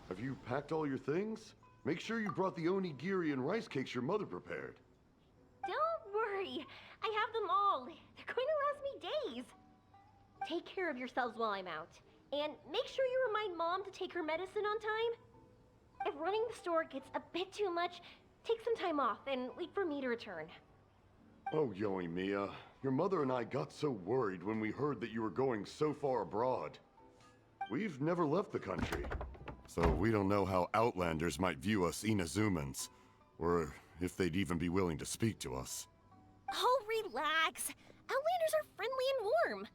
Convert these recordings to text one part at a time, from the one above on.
Have you packed all your things? Make sure you brought the onigiri and rice cakes your mother prepared. Don't worry. I have them all. They're going to last me days. Take care of yourselves while I'm out. And make sure you remind Mom to take her medicine on time. If running the store gets a bit too much, take some time off and wait for me to return. Oh, Yoimiya, your mother and I got so worried when we heard that you were going so far abroad. We've never left the country, so we don't know how Outlanders might view us Inazumans, or if they'd even be willing to speak to us. Oh, relax. Outlanders are friendly and warm.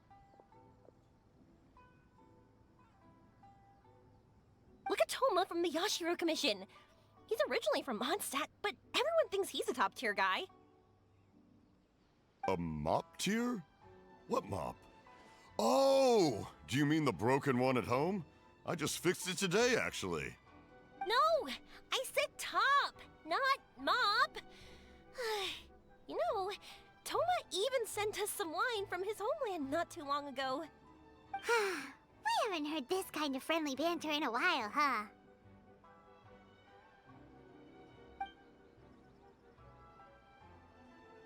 Look at Toma from the Yashiro Commission. He's originally from Mondstadt, but everyone thinks he's a top-tier guy. A mop tier? What mop? Oh! Do you mean the broken one at home? I just fixed it today, actually. No! I said top, not mop. You know, Toma even sent us some wine from his homeland not too long ago. We haven't heard this kind of friendly banter in a while, huh?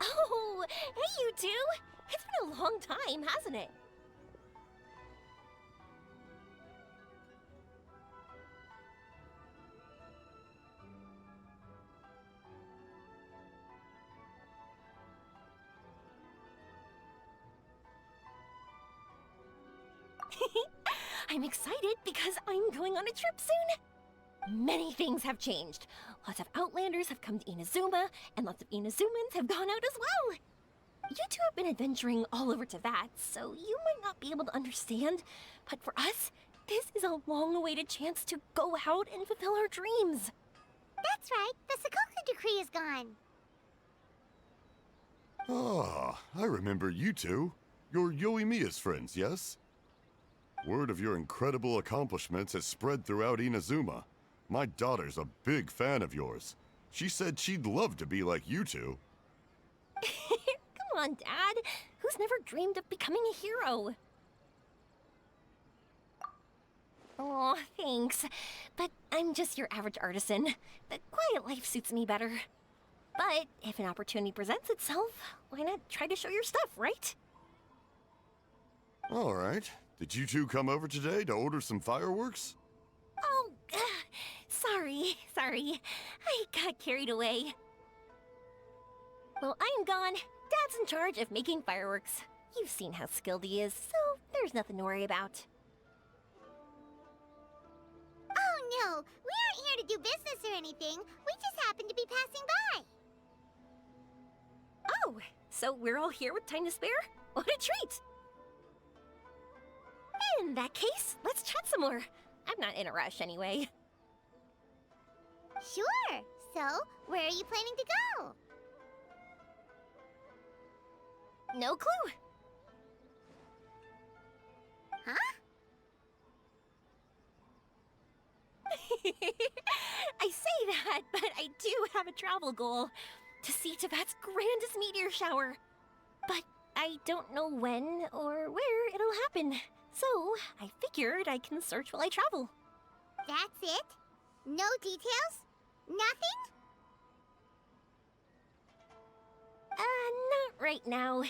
Oh, hey you two! It's been a long time, hasn't it? I'm excited because I'm going on a trip soon. Many things have changed. Lots of Outlanders have come to Inazuma, and lots of Inazumans have gone out as well. You two have been adventuring all over Teyvat, so you might not be able to understand, but for us, this is a long-awaited chance to go out and fulfill our dreams. That's right, the Sakoku decree is gone. Ah, I remember you two. You're Yoimiya's friends, yes? Word of your incredible accomplishments has spread throughout Inazuma. My daughter's a big fan of yours. She said she'd love to be like you two. Come on, Dad. Who's never dreamed of becoming a hero? Oh, thanks. But I'm just your average artisan. The quiet life suits me better. But if an opportunity presents itself, why not try to show your stuff, right? All right. Did you two come over today to order some fireworks? Oh, sorry. I got carried away. Well, I'm gone. Dad's in charge of making fireworks. You've seen how skilled he is, so there's nothing to worry about. Oh no, we aren't here to do business or anything. We just happen to be passing by. Oh, so we're all here with time to spare? What a treat! In that case, let's chat some more. I'm not in a rush anyway. Sure. So, where are you planning to go? No clue. Huh? I say that, but I do have a travel goal. To see Teyvat's grandest meteor shower. But I don't know when or where it'll happen. So, I figured I can search while I travel. That's it? No details? Nothing? Not right now.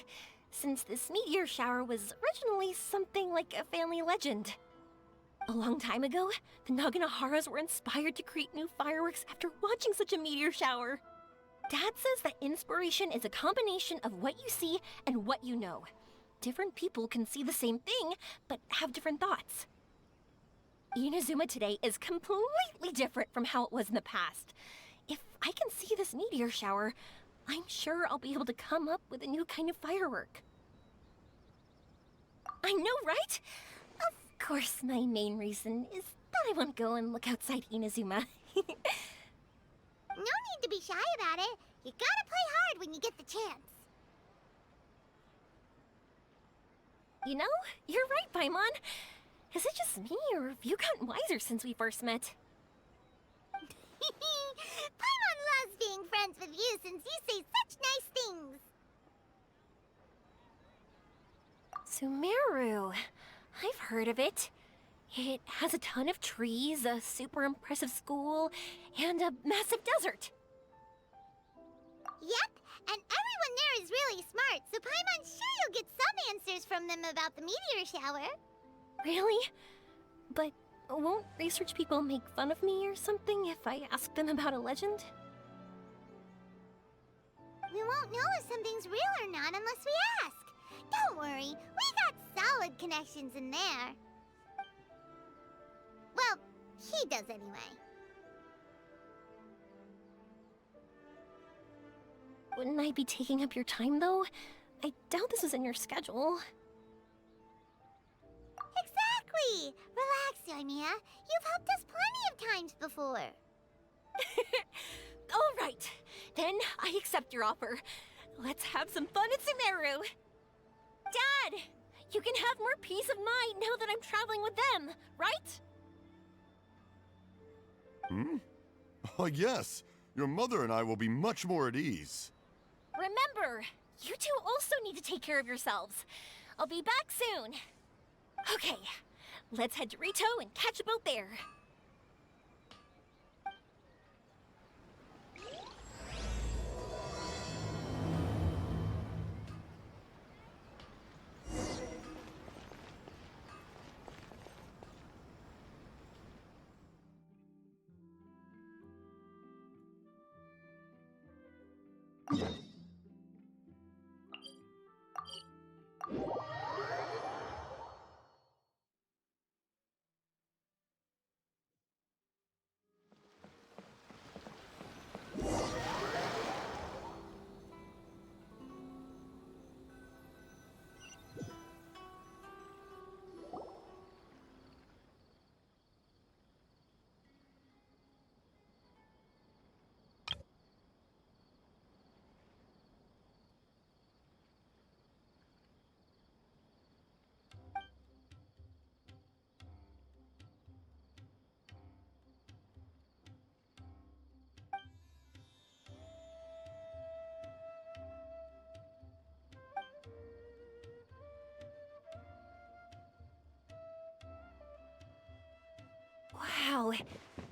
Since this meteor shower was originally something like a family legend. A long time ago, the Naganaharas were inspired to create new fireworks after watching such a meteor shower. Dad says that inspiration is a combination of what you see and what you know. Different people can see the same thing, but have different thoughts. Inazuma today is completely different from how it was in the past. If I can see this meteor shower, I'm sure I'll be able to come up with a new kind of firework. I know, right? Of course, my main reason is that I want to go and look outside Inazuma. No need to be shy about it. You gotta play hard when you get the chance. You know, you're right, Paimon. Is it just me, or have you gotten wiser since we first met? Paimon loves being friends with you since you say such nice things. Sumeru. I've heard of it. It has a ton of trees, a super impressive school, and a massive desert. Yep, and everyone there is really smart, so Paimon's sure you'll get some answers from them about the meteor shower. Really? But won't research people make fun of me or something if I ask them about a legend? We won't know if something's real or not unless we ask. Don't worry, we got solid connections in there. Well, he does anyway. Wouldn't I be taking up your time, though? I doubt this is in your schedule. Exactly! Relax, Yoimiya. You've helped us plenty of times before. All right, then I accept your offer. Let's have some fun at Sumeru. Dad, you can have more peace of mind now that I'm traveling with them, right? Yes. Your mother and I will be much more at ease. Remember, you two also need to take care of yourselves. I'll be back soon. Okay, let's head to Rito and catch a boat there. Wow,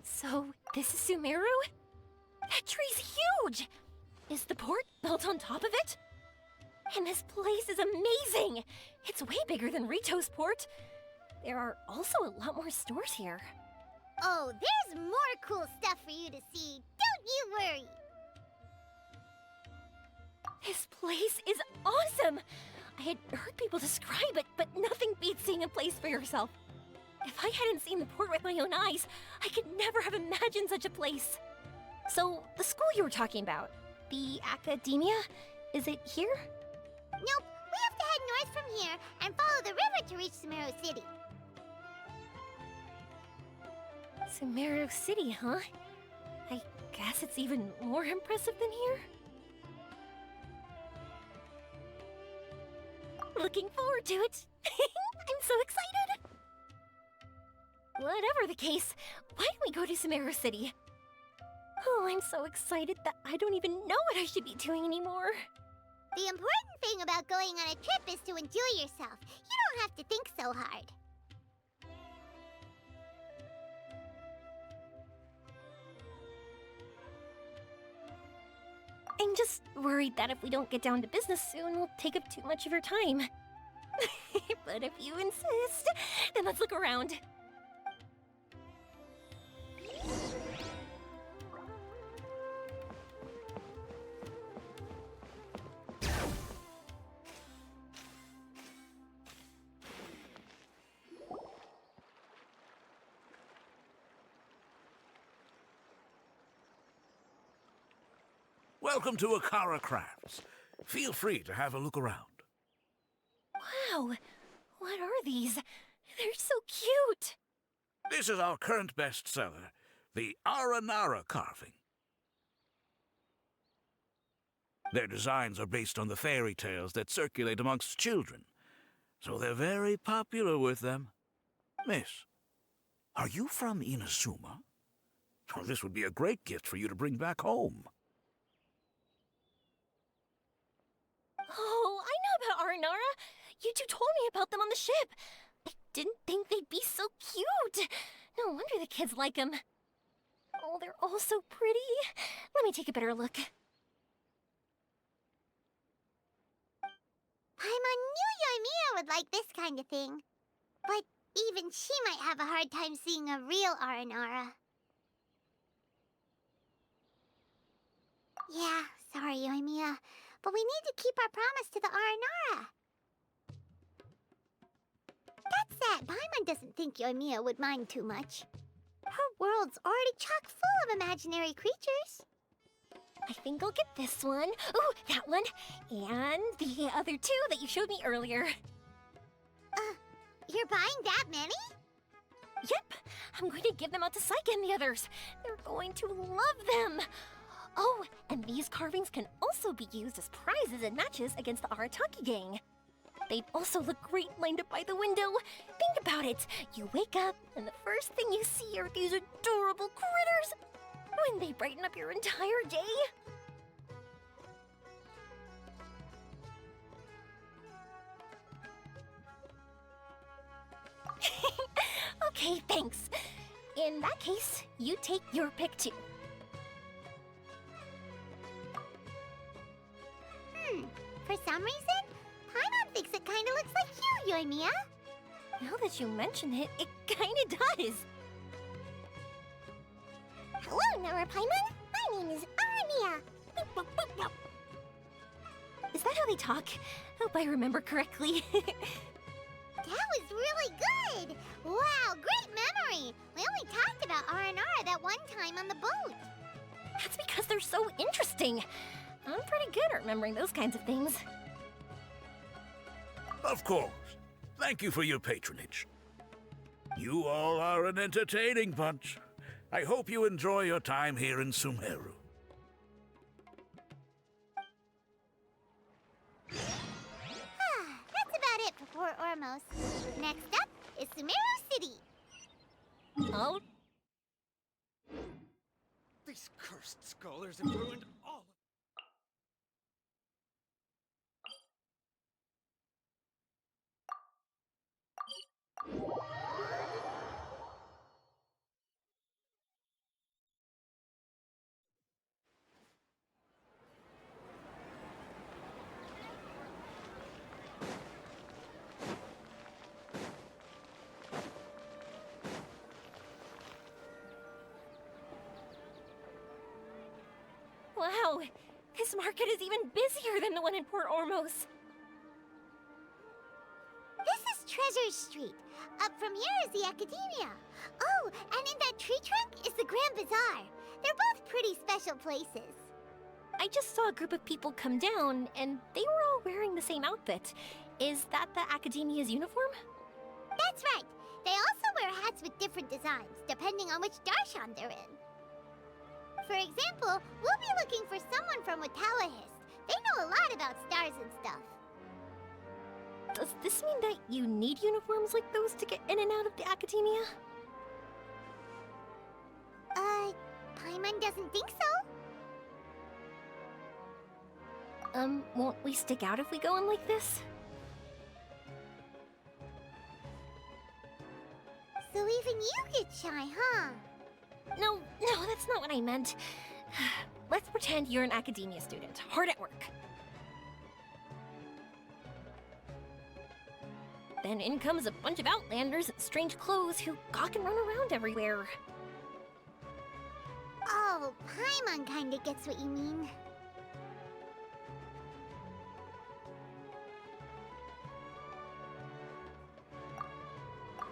so this is Sumeru? That tree's huge! Is the port built on top of it? And this place is amazing! It's way bigger than Rito's port. There are also a lot more stores here. Oh, there's more cool stuff for you to see. Don't you worry. This place is awesome! I had heard people describe it, but nothing beats seeing a place for yourself. If I hadn't seen the port with my own eyes, I could never have imagined such a place. So, the school you were talking about, the academia, is it here? Nope, we have to head north from here and follow the river to reach Sumeru City. Sumeru City, huh? I guess it's even more impressive than here. Looking forward to it. I'm so excited. Whatever the case, why don't we go to Sumeru City? Oh, I'm so excited that I don't even know what I should be doing anymore. The important thing about going on a trip is to enjoy yourself. You don't have to think so hard. I'm just worried that if we don't get down to business soon, we'll take up too much of your time. But if you insist, then let's look around. Welcome to Akara Crafts. Feel free to have a look around. Wow, what are these? They're so cute. This is our current bestseller, the Aranara carving. Their designs are based on the fairy tales that circulate amongst children, so they're very popular with them. Miss, are you from Inazuma? Oh, this would be a great gift for you to bring back home. Oh, I know about Aranara. You two told me about them on the ship. I didn't think they'd be so cute. No wonder the kids like them. Oh, they're all so pretty. Let me take a better look. Paimon knew Yoimiya would like this kind of thing. But even she might have a hard time seeing a real Aranara. Yeah, sorry, Yoimiya, but we need to keep our promise to the Aranara. That said, Paimon doesn't think Yoimiya would mind too much. Her world's already chock full of imaginary creatures. I think I'll get this one. Ooh, that one. And the other two that you showed me earlier. You're buying that many? Yep, I'm going to give them out to Saika and the others. They're going to love them. Oh, and these carvings can also be used as prizes and matches against the Arataki gang. They'd also look great lined up by the window. Think about it. You wake up, and the first thing you see are these adorable critters. Wouldn't they brighten up your entire day? Okay, thanks. In that case, you take your pick too. For some reason, Paimon thinks it kinda looks like you, Yoimiya. Now that you mention it, it kinda does. Hello, Nara Paimon. My name is Yoimiya. Is that how they talk? Hope I remember correctly. That was really good! Wow, great memory! We only talked about Aranara that one time on the boat. That's because they're so interesting. I'm pretty good at remembering those kinds of things. Of course. Thank you for your patronage. You all are an entertaining bunch. I hope you enjoy your time here in Sumeru. That's about it for Port Ormos. Next up is Sumeru City. Oh, These cursed scholars have ruined all of wow. This market is even busier than the one in Port Ormos. This is Treasure Street. Up from here is the Academia. Oh, and in that tree trunk is the Grand Bazaar. They're both pretty special places. I just saw a group of people come down, and they were all wearing the same outfit. Is that the Academia's uniform? That's right. They also wear hats with different designs, depending on which darshan they're in. For example, we'll be looking for someone from Watawahist. They know a lot about stars and stuff. Does this mean that you need uniforms like those to get in and out of the Academia? Paimon doesn't think so. Won't we stick out if we go in like this? So even you get shy, huh? No, that's not what I meant. Let's pretend you're an Academia student, hard at work. Then in comes a bunch of Outlanders in strange clothes who gawk and run around everywhere. Oh, Paimon kinda gets what you mean.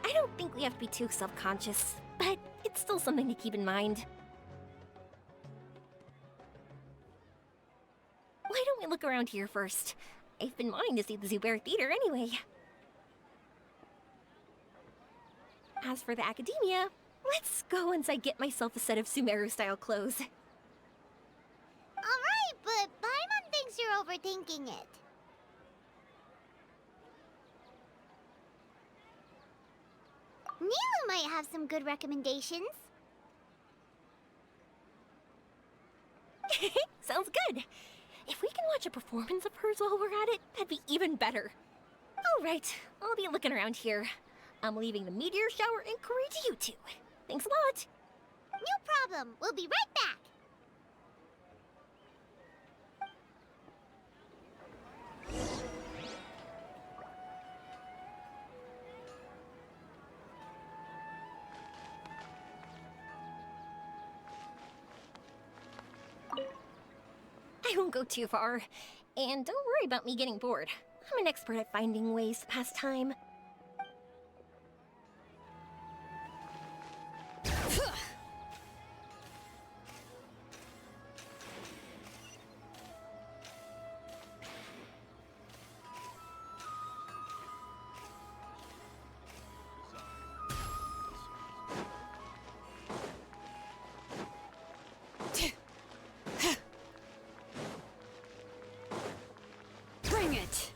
I don't think we have to be too self-conscious, but it's still something to keep in mind. Why don't we look around here first? I've been wanting to see the Zubair Theater anyway. As for the Academia, let's go once I get myself a set of Sumeru-style clothes. Alright, but Paimon thinks you're overthinking it. Nilu might have some good recommendations. Sounds good. If we can watch a performance of hers while we're at it, that'd be even better. All right, I'll be looking around here. I'm leaving the meteor shower inquiry to you two. Thanks a lot. No problem. We'll be right back. I won't go too far. And don't worry about me getting bored. I'm an expert at finding ways to pass time. Bring it!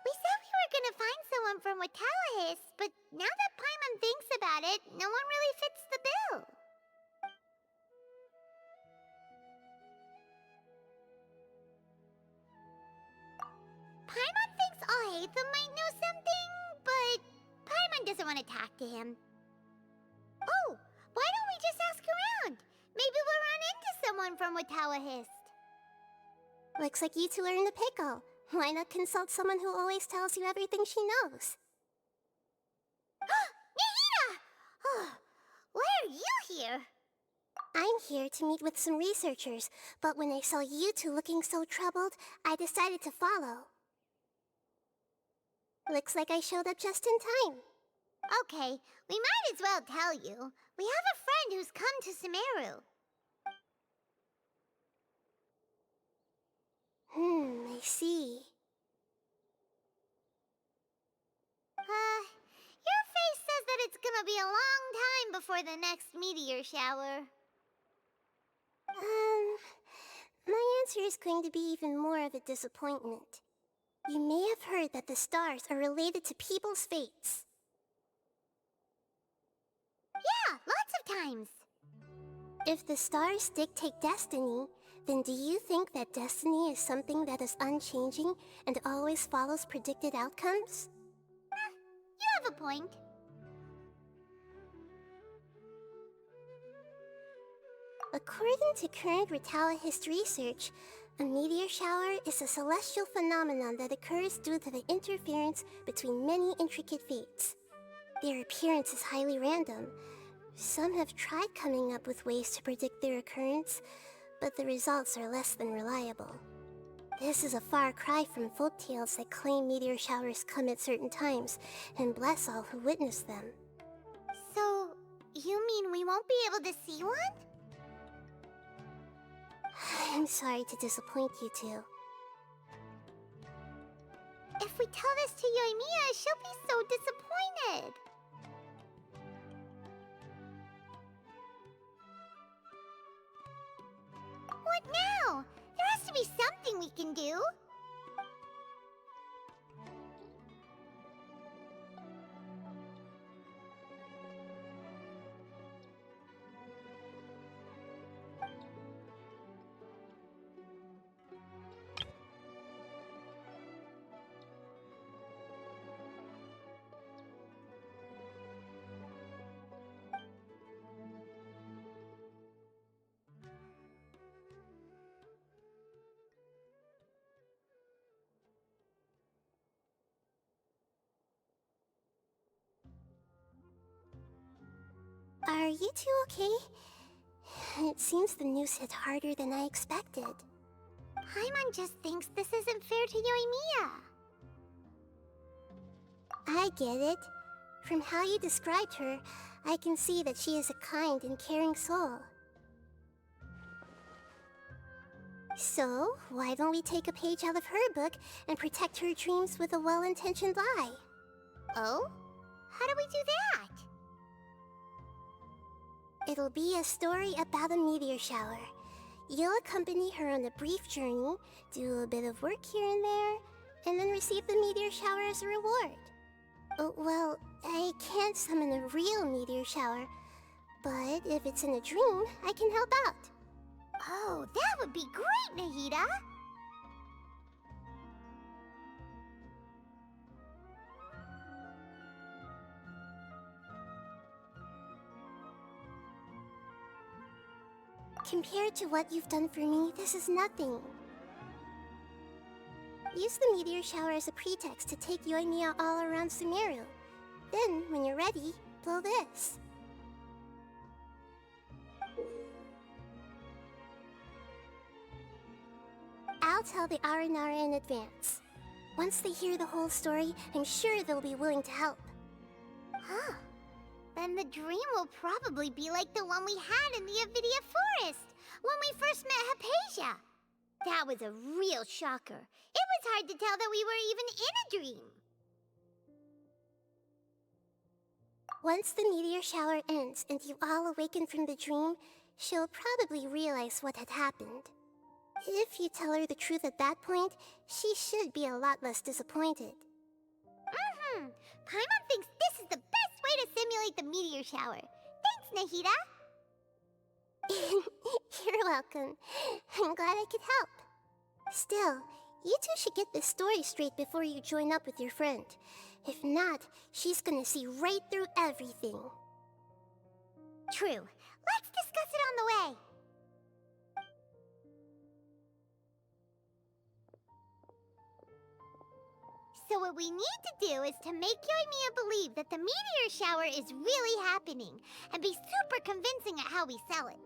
We said we were gonna find someone from Watallahis, but now that Paimon thinks about it, no one really fits the bill. Paimon thinks Alhaitham might know something, but Paimon doesn't want to talk to him. Oh, why don't we just ask around? Maybe we'll run into someone from Watallahis. Looks like you two are in the pickle. Why not consult someone who always tells you everything she knows? Nahida! Oh, why are you here? I'm here to meet with some researchers, but when I saw you two looking so troubled, I decided to follow. Looks like I showed up just in time. Okay, we might as well tell you. We have a friend who's come to Sumeru. I see. Your face says that it's gonna be a long time before the next meteor shower. My answer is going to be even more of a disappointment. You may have heard that the stars are related to people's fates. Yeah, lots of times. If the stars dictate destiny, then do you think that destiny is something that is unchanging and always follows predicted outcomes? You have a point. According to current Watallahis research, a meteor shower is a celestial phenomenon that occurs due to the interference between many intricate fates. Their appearance is highly random. Some have tried coming up with ways to predict their occurrence, but the results are less than reliable. This is a far cry from folktales that claim meteor showers come at certain times and bless all who witness them. So, you mean we won't be able to see one? I'm sorry to disappoint you two. If we tell this to Yoimiya, she'll be so disappointed. What now? There has to be something we can do. Are you two okay? It seems the news hit harder than I expected. Paimon just thinks this isn't fair to Yoimiya. I get it. From how you described her, I can see that she is a kind and caring soul. So, why don't we take a page out of her book and protect her dreams with a well-intentioned lie? Oh? How do we do that? It'll be a story about a meteor shower. You'll accompany her on a brief journey, do a bit of work here and there, and then receive the meteor shower as a reward. Oh, well, I can't summon a real meteor shower, but if it's in a dream, I can help out. Oh, that would be great, Nahida! Compared to what you've done for me, this is nothing. Use the meteor shower as a pretext to take Yoimiya all around Sumeru. Then, when you're ready, blow this. I'll tell the Aranara in advance. Once they hear the whole story, I'm sure they'll be willing to help. Huh. Then the dream will probably be like the one we had in the Avidia Forest, when we first met Hypatia. That was a real shocker. It was hard to tell that we were even in a dream. Once the meteor shower ends and you all awaken from the dream, she'll probably realize what had happened. If you tell her the truth at that point, she should be a lot less disappointed. Paimon thinks this is the best way to simulate the meteor shower. Thanks, Nahida. You're welcome. I'm glad I could help. Still, you two should get this story straight before you join up with your friend. If not, she's gonna see right through everything. True. Let's discuss it on the way. So what we need to do is to make Yoimiya believe that the meteor shower is really happening, and be super convincing at how we sell it.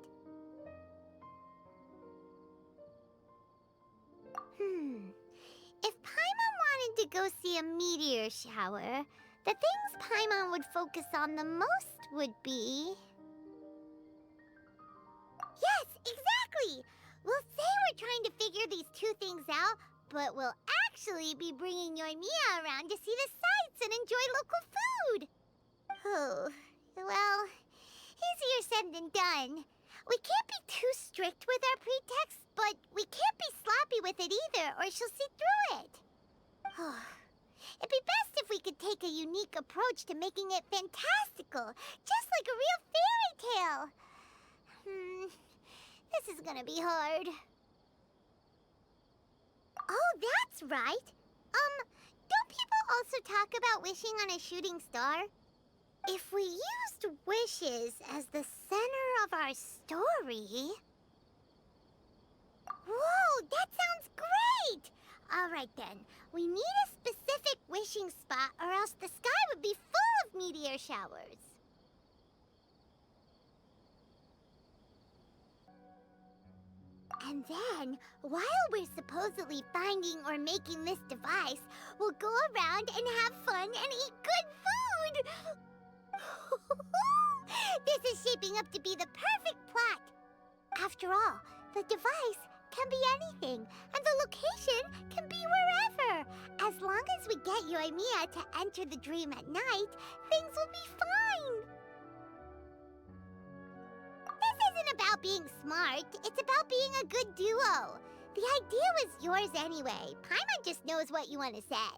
If Paimon wanted to go see a meteor shower, the things Paimon would focus on the most would be... Yes, exactly! We'll say we're trying to figure these two things out, but we'll actually be bringing Yoimiya around to see the sights and enjoy local food. Oh, well, easier said than done. We can't be too strict with our pretexts, but we can't be sloppy with it either, or she'll see through it. It'd be best if we could take a unique approach to making it fantastical, just like a real fairy tale. This is gonna be hard. Oh, that's right. Don't people also talk about wishing on a shooting star? If we used wishes as the center of our story... Whoa, that sounds great! Alright then, we need a specific wishing spot or else the sky would be full of meteor showers. And then, while we're supposedly finding or making this device, we'll go around and have fun and eat good food! This is shaping up to be the perfect plot. After all, the device can be anything, and the location can be wherever. As long as we get Yoimiya to enter the dream at night, things will be fine. This isn't about being smart, it's about being a good duo. The idea was yours anyway. Paimon just knows what you want to say.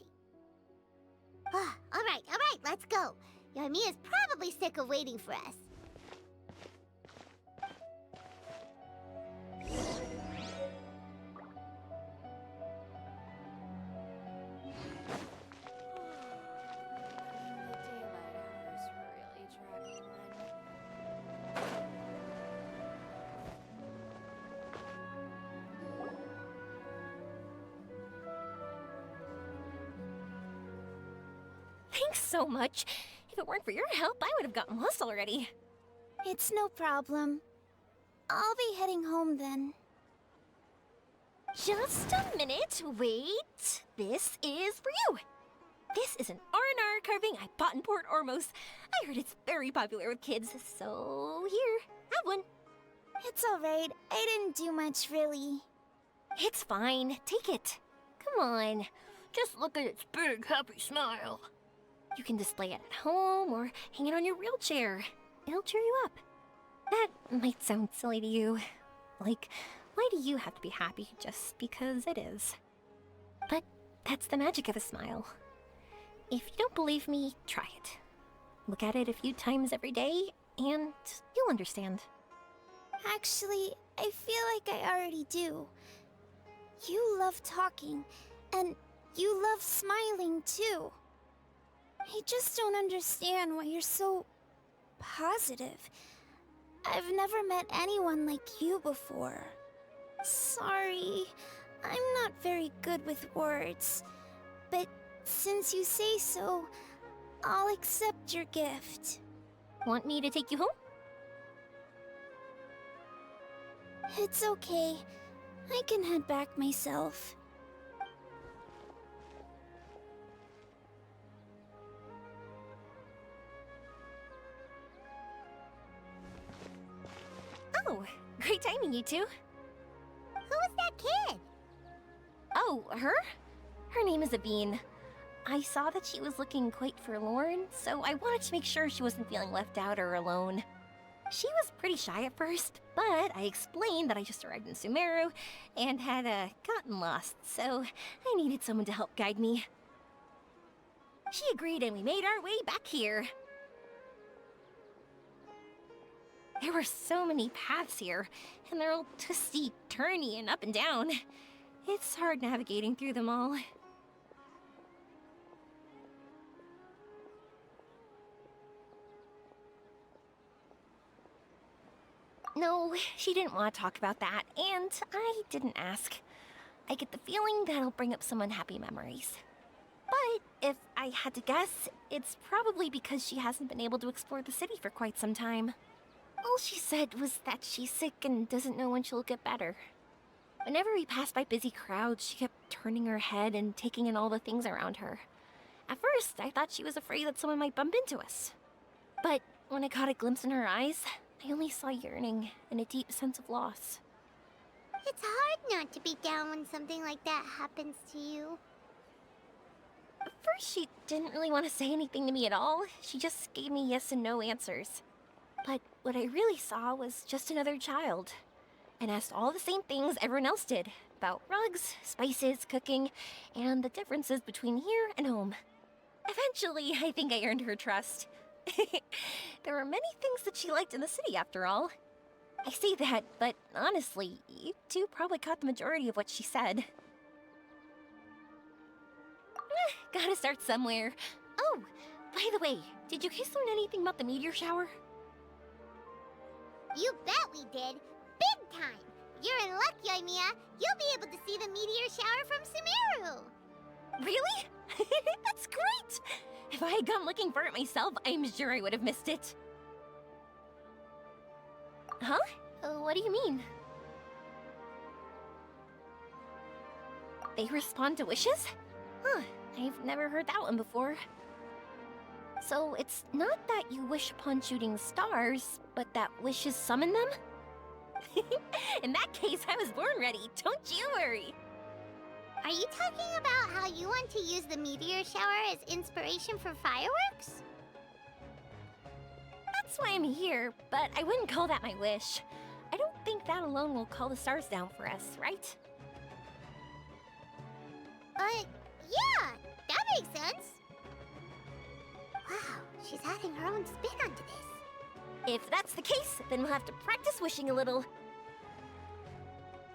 Alright, let's go. Yoimiya's probably sick of waiting for us. Thanks so much. If it weren't for your help, I would have gotten lost already. It's no problem. I'll be heading home then. Just a minute, wait. This is for you. This is an Aranara carving I bought in Port Ormos. I heard it's very popular with kids, so here, have one. It's alright. I didn't do much, really. It's fine, take it. Come on, just look at its big, happy smile. You can display it at home or hang it on your wheelchair. It'll cheer you up. That might sound silly to you. Like, why do you have to be happy just because it is? But that's the magic of a smile. If you don't believe me, try it. Look at it a few times every day, and you'll understand. Actually, I feel like I already do. You love talking, and you love smiling too. I just don't understand why you're so positive. I've never met anyone like you before. Sorry, I'm not very good with words. But since you say so, I'll accept your gift. Want me to take you home? It's okay. I can head back myself. Oh, great timing, you two. Who was that kid? Oh, her? Her name is Avin. I saw that she was looking quite forlorn, so I wanted to make sure she wasn't feeling left out or alone. She was pretty shy at first, but I explained that I just arrived in Sumeru and had gotten lost, so I needed someone to help guide me. She agreed and we made our way back here. There were so many paths here, and they're all twisty, turny, and up and down. It's hard navigating through them all. No, she didn't want to talk about that, and I didn't ask. I get the feeling that'll bring up some unhappy memories. But if I had to guess, it's probably because she hasn't been able to explore the city for quite some time. All she said was that she's sick and doesn't know when she'll get better. Whenever we passed by busy crowds, she kept turning her head and taking in all the things around her. At first, I thought she was afraid that someone might bump into us. But when I caught a glimpse in her eyes, I only saw yearning and a deep sense of loss. It's hard not to be down when something like that happens to you. At first, she didn't really want to say anything to me at all. She just gave me yes and no answers. But what I really saw was just another child, and asked all the same things everyone else did, about rugs, spices, cooking, and the differences between here and home. Eventually, I think I earned her trust. There were many things that she liked in the city, after all. I say that, but honestly, you two probably caught the majority of what she said. Gotta start somewhere. Oh, by the way, did you guys learn anything about the meteor shower? You bet we did. Big time. You're in luck, Yoimiya. You'll be able to see the meteor shower from Sumeru. Really? That's great! If I had gone looking for it myself, I'm sure I would have missed it. Huh? What do you mean? They respond to wishes? Huh, I've never heard that one before. So it's not that you wish upon shooting stars, but that wishes summon them? In that case, I was born ready, don't you worry. Are you talking about how you want to use the meteor shower as inspiration for fireworks? That's why I'm here, but I wouldn't call that my wish. I don't think that alone will call the stars down for us, right? Yeah, that makes sense. Wow, she's adding her own spin onto this. If that's the case, then we'll have to practice wishing a little.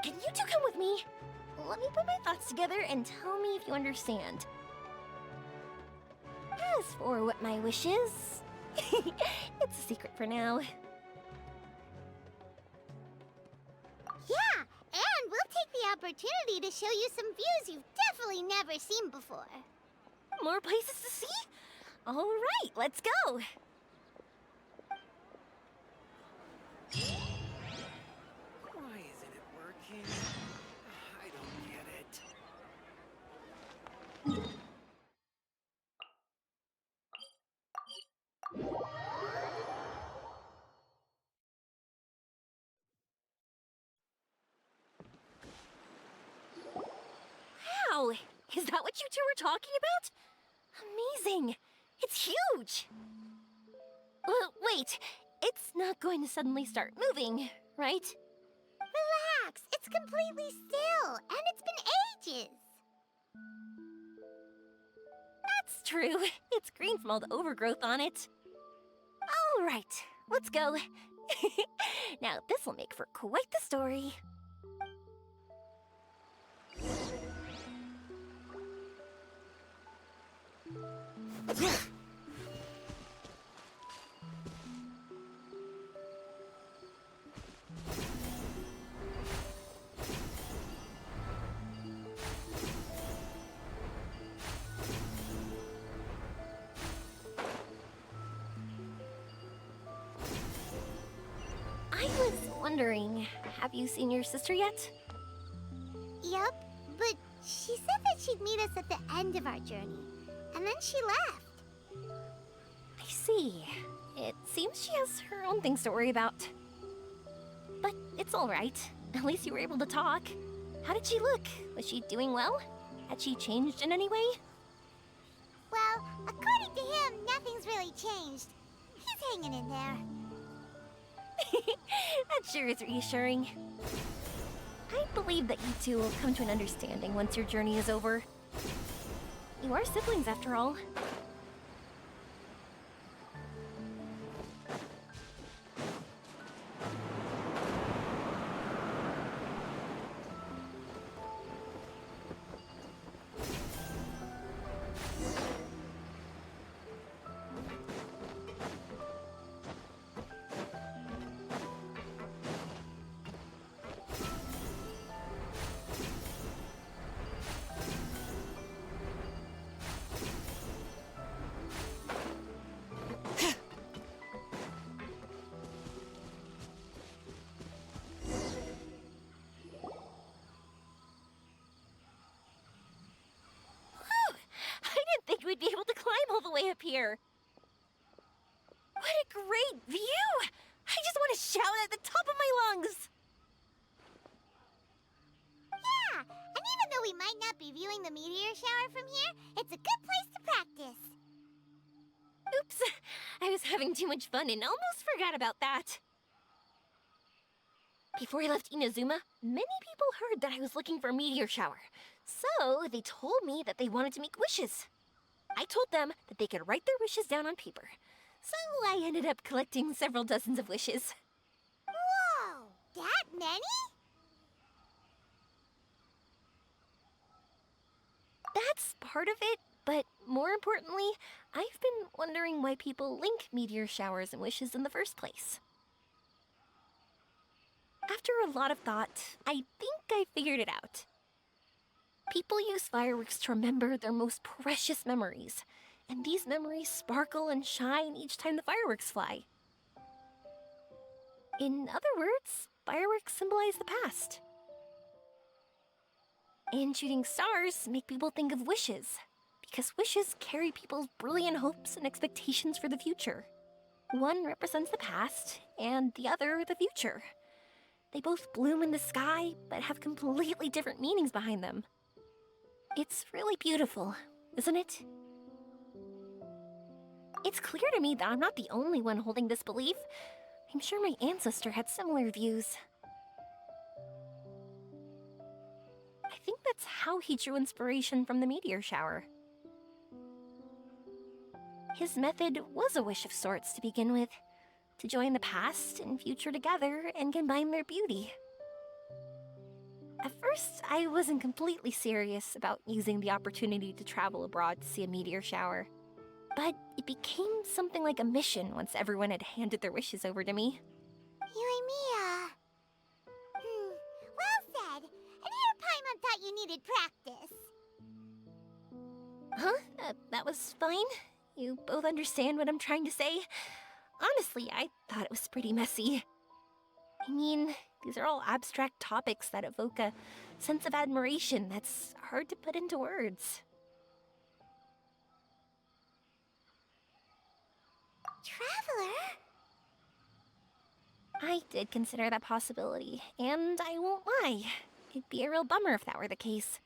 Can you two come with me? Let me put my thoughts together and tell me if you understand. As for what my wish is, it's a secret for now. Yeah, and we'll take the opportunity to show you some views you've definitely never seen before. More places to see? All right, let's go. Why isn't it working? I don't get it. Wow, is that what you two were talking about? Amazing! It's huge! Wait, it's not going to suddenly start moving, right? Relax, it's completely still, and it's been ages. That's true. It's green from all the overgrowth on it. All right, let's go. Now, this will make for quite the story. I was wondering, have you seen your sister yet? Yup, but she said that she'd meet us at the end of our journey, and then she left. I see. It seems she has her own things to worry about. But it's all right. At least you were able to talk. How did she look? Was she doing well? Had she changed in any way? Well, according to him, nothing's really changed. He's hanging in there. That sure is reassuring. I believe that you two will come to an understanding once your journey is over. You are siblings, after all. We'd be able to climb all the way up here. What a great view! I just want to shout at the top of my lungs. Yeah, and even though we might not be viewing the meteor shower from here, it's a good place to practice. Oops, I was having too much fun and almost forgot about that. Before I left Inazuma, many people heard that I was looking for a meteor shower. So they told me that they wanted to make wishes. I told them that they could write their wishes down on paper. So I ended up collecting several dozens of wishes. Whoa, that many? That's part of it, but more importantly, I've been wondering why people link meteor showers and wishes in the first place. After a lot of thought, I think I figured it out. People use fireworks to remember their most precious memories, and these memories sparkle and shine each time the fireworks fly. In other words, fireworks symbolize the past. And shooting stars make people think of wishes, because wishes carry people's brilliant hopes and expectations for the future. One represents the past, and the other the future. They both bloom in the sky, but have completely different meanings behind them. It's really beautiful, isn't it? It's clear to me that I'm not the only one holding this belief. I'm sure my ancestor had similar views. I think that's how he drew inspiration from the meteor shower. His method was a wish of sorts to begin with, to join the past and future together and combine their beauty. At first, I wasn't completely serious about using the opportunity to travel abroad to see a meteor shower. But it became something like a mission once everyone had handed their wishes over to me. Yoimiya. Well said. And here Paimon thought you needed practice. Huh? That was fine? You both understand what I'm trying to say? Honestly, I thought it was pretty messy. I mean, these are all abstract topics that evoke a sense of admiration that's hard to put into words. Traveler? I did consider that possibility, and I won't lie. It'd be a real bummer if that were the case.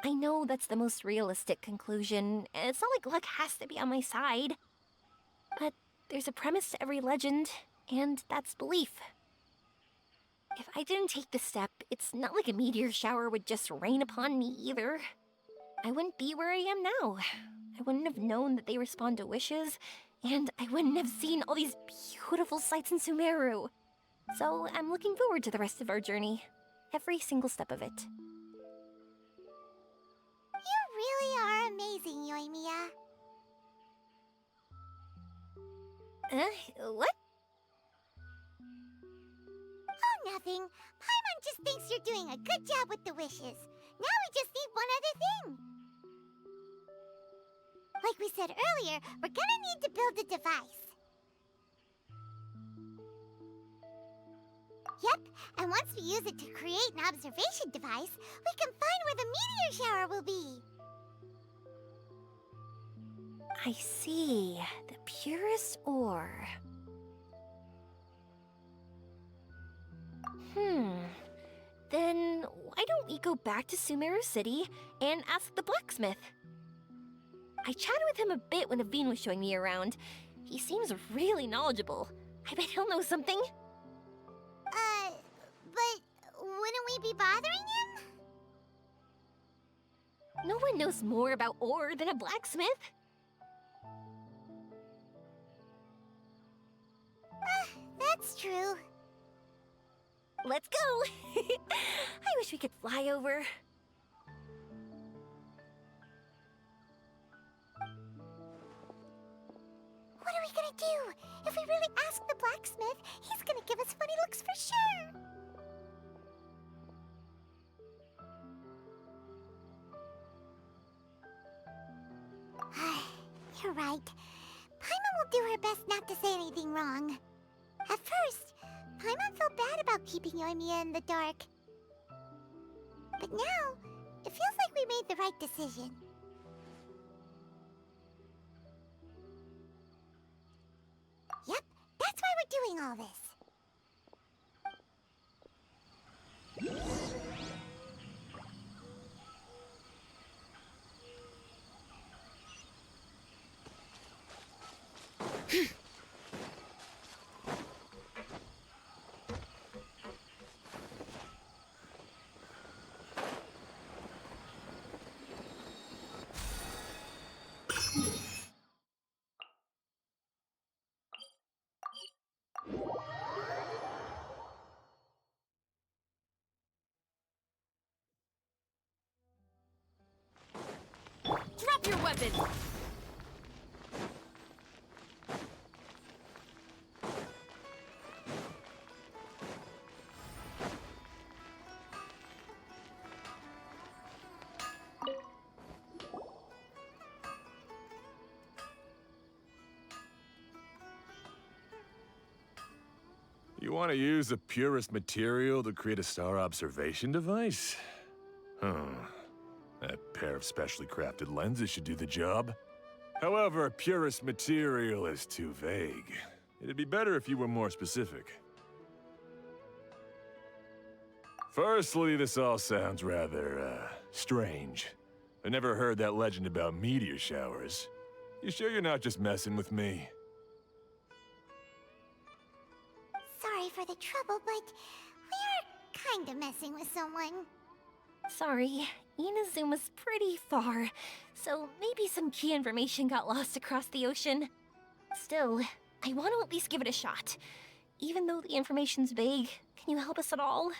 I know that's the most realistic conclusion, and it's not like luck has to be on my side. But there's a premise to every legend, and that's belief. If I didn't take the step, it's not like a meteor shower would just rain upon me either. I wouldn't be where I am now. I wouldn't have known that they respond to wishes, and I wouldn't have seen all these beautiful sights in Sumeru. So I'm looking forward to the rest of our journey. Every single step of it. You really are amazing, Yoimiya. What? Oh, nothing. Paimon just thinks you're doing a good job with the wishes. Now we just need one other thing. Like we said earlier, we're gonna need to build a device. Yep, and once we use it to create an observation device, we can find where the meteor shower will be. I see. The purest ore. Then why don't we go back to Sumeru City and ask the blacksmith? I chatted with him a bit when Avin was showing me around. He seems really knowledgeable. I bet he'll know something. But wouldn't we be bothering him? No one knows more about ore than a blacksmith. That's true. Let's go! I wish we could fly over. What are we gonna do? If we really ask the blacksmith, he's gonna give us funny looks for sure. You're right. Paimon will do her best not to say anything wrong. At first, Paimon felt bad about keeping Yoimiya in the dark. But now, it feels like we made the right decision. Yep, that's why we're doing all this. Drop your weapon! You want to use the purest material to create a star observation device? That pair of specially crafted lenses should do the job. However, purest material is too vague. It'd be better if you were more specific. Firstly, this all sounds rather, strange. I never heard that legend about meteor showers. You sure you're not just messing with me? Sorry for the trouble, but we are kind of messing with someone. Sorry, Inazuma's pretty far, so maybe some key information got lost across the ocean. Still, I want to at least give it a shot. Even though the information's vague, can you help us at all?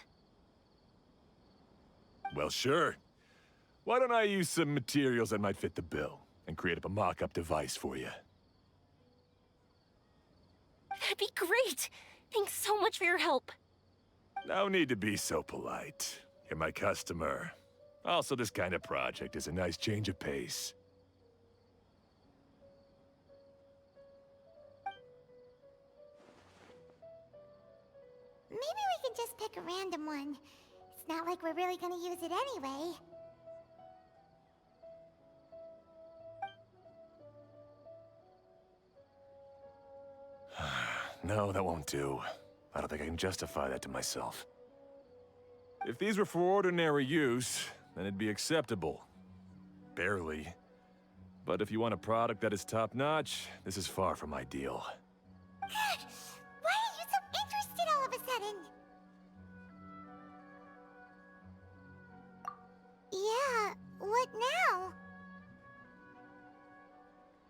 Well, sure. Why don't I use some materials that might fit the bill and create up a mock-up device for you? That'd be great! Thanks so much for your help. No need to be so polite. You're my customer. Also, this kind of project is a nice change of pace. Maybe we can just pick a random one. It's not like we're really gonna use it anyway. No, that won't do. I don't think I can justify that to myself. If these were for ordinary use, then it'd be acceptable. Barely. But if you want a product that is top-notch, this is far from ideal. God, why are you so interested all of a sudden? Yeah, what now?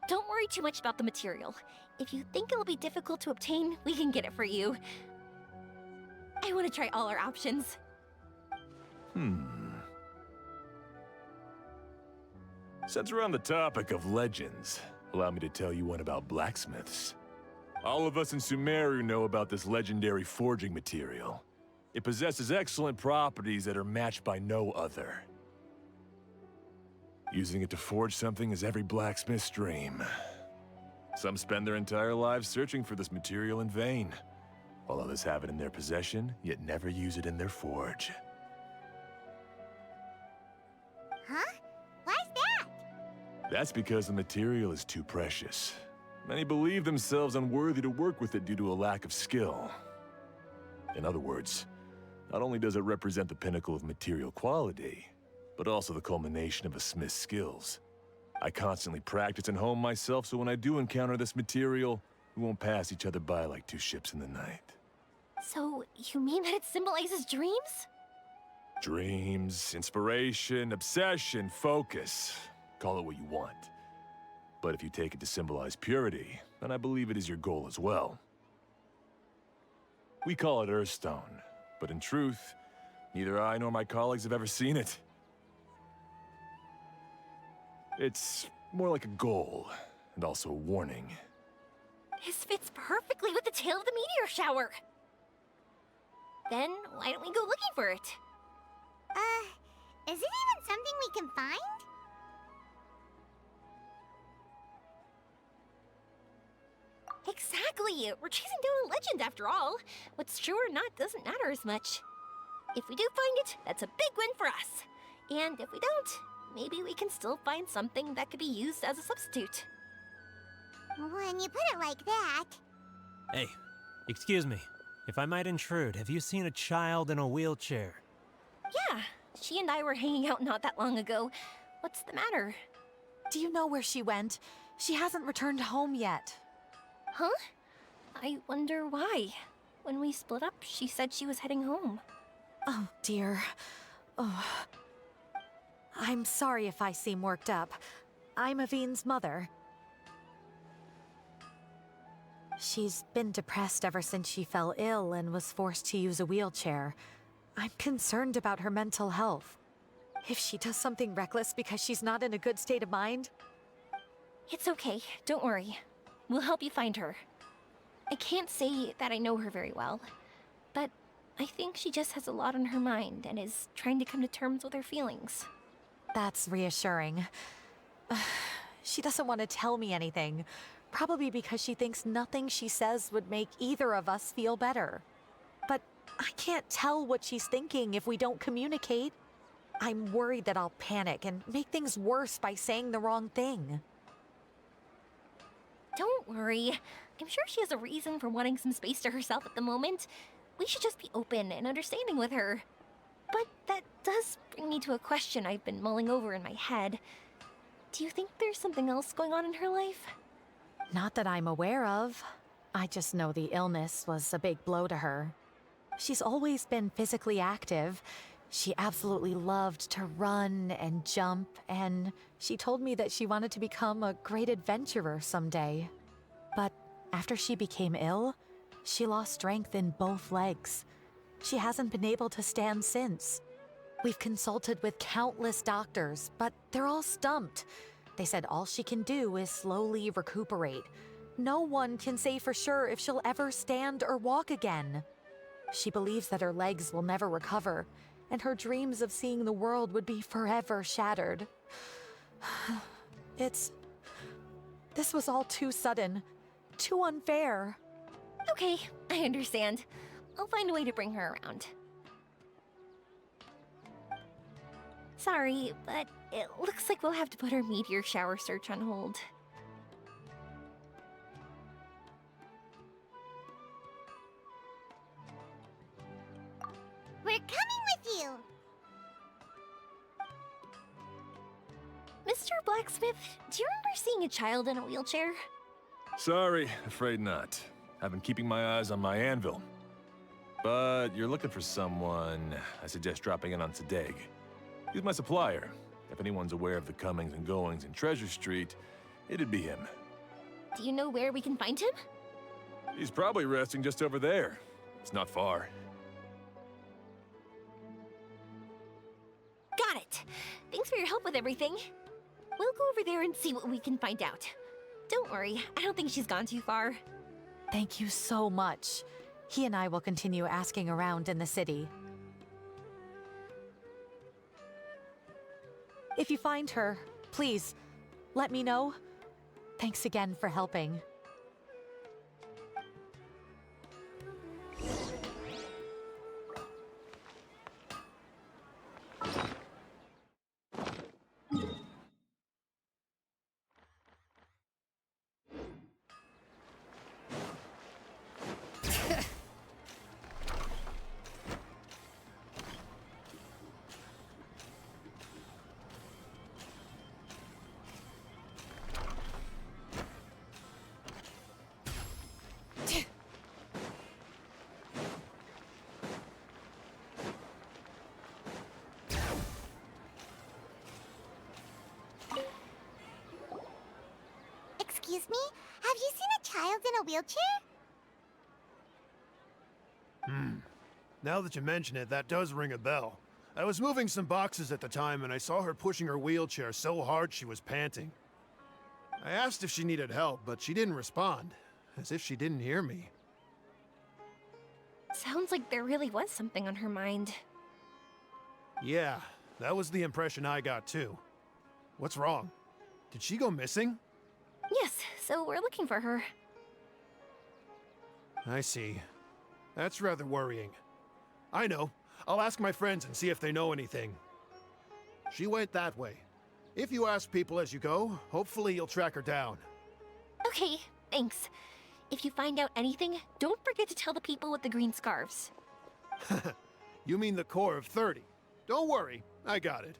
Don't worry too much about the material. If you think it'll be difficult to obtain, we can get it for you. I want to try all our options. Since we're on the topic of legends, allow me to tell you one about blacksmiths. All of us in Sumeru know about this legendary forging material. It possesses excellent properties that are matched by no other. Using it to forge something is every blacksmith's dream. Some spend their entire lives searching for this material in vain, while others have it in their possession, yet never use it in their forge. Huh? Why's that? That's because the material is too precious. Many believe themselves unworthy to work with it due to a lack of skill. In other words, not only does it represent the pinnacle of material quality, but also the culmination of a smith's skills. I constantly practice and hone myself, so when I do encounter this material, we won't pass each other by like two ships in the night. So, you mean that it symbolizes dreams? Dreams, inspiration, obsession, focus. Call it what you want. But if you take it to symbolize purity, then I believe it is your goal as well. We call it Earthstone, but in truth, neither I nor my colleagues have ever seen it. It's more like a goal, and also a warning. This fits perfectly with the tale of the meteor shower. Then, why don't we go looking for it? Is it even something we can find? Exactly! We're chasing down a legend after all. What's true or not doesn't matter as much. If we do find it, that's a big win for us. And if we don't, maybe we can still find something that could be used as a substitute. When you put it like that... Hey, excuse me. If I might intrude, have you seen a child in a wheelchair? Yeah, she and I were hanging out not that long ago. What's the matter? Do you know where she went? She hasn't returned home yet. Huh? I wonder why. When we split up, she said she was heading home. Oh, dear. Oh. I'm sorry if I seem worked up. I'm Avin's mother. She's been depressed ever since she fell ill and was forced to use a wheelchair. I'm concerned about her mental health. If she does something reckless because she's not in a good state of mind... It's okay, don't worry. We'll help you find her. I can't say that I know her very well, but I think she just has a lot on her mind and is trying to come to terms with her feelings. That's reassuring. She doesn't want to tell me anything, probably because she thinks nothing she says would make either of us feel better. But I can't tell what she's thinking if we don't communicate. I'm worried that I'll panic and make things worse by saying the wrong thing. Don't worry. I'm sure she has a reason for wanting some space to herself at the moment. We should just be open and understanding with her. But that does bring me to a question I've been mulling over in my head. Do you think there's something else going on in her life? Not that I'm aware of. I just know the illness was a big blow to her. She's always been physically active. She absolutely loved to run and jump, and she told me that she wanted to become a great adventurer someday. But after she became ill, she lost strength in both legs. She hasn't been able to stand since. We've consulted with countless doctors, but they're all stumped. They said all she can do is slowly recuperate. No one can say for sure if she'll ever stand or walk again. She believes that her legs will never recover, and her dreams of seeing the world would be forever shattered. This was all too sudden, too unfair. Okay, I understand. I'll find a way to bring her around. Sorry, but it looks like we'll have to put our meteor shower search on hold. We're coming with you! Mr. blacksmith, do you remember seeing a child in a wheelchair? Sorry, afraid not. I've been keeping my eyes on my anvil. But you're looking for someone, I suggest dropping in on Sadeg. He's my supplier. If anyone's aware of the comings and goings in Treasure Street, it'd be him. Do you know where we can find him? He's probably resting just over there. It's not far. Got it. Thanks for your help with everything. We'll go over there and see what we can find out. Don't worry, I don't think she's gone too far. Thank you so much. He and I will continue asking around in the city. If you find her, please, let me know. Thanks again for helping. Excuse me? Have you seen a child in a wheelchair? Now that you mention it, that does ring a bell. I was moving some boxes at the time and I saw her pushing her wheelchair so hard she was panting. I asked if she needed help, but she didn't respond, as if she didn't hear me. Sounds like there really was something on her mind. Yeah, that was the impression I got too. What's wrong? Did she go missing? Yes, so we're looking for her. I see. That's rather worrying. I know. I'll ask my friends and see if they know anything. She went that way. If you ask people as you go, hopefully you'll track her down. Okay, thanks. If you find out anything, don't forget to tell the people with the green scarves. You mean the core of 30. Don't worry, I got it.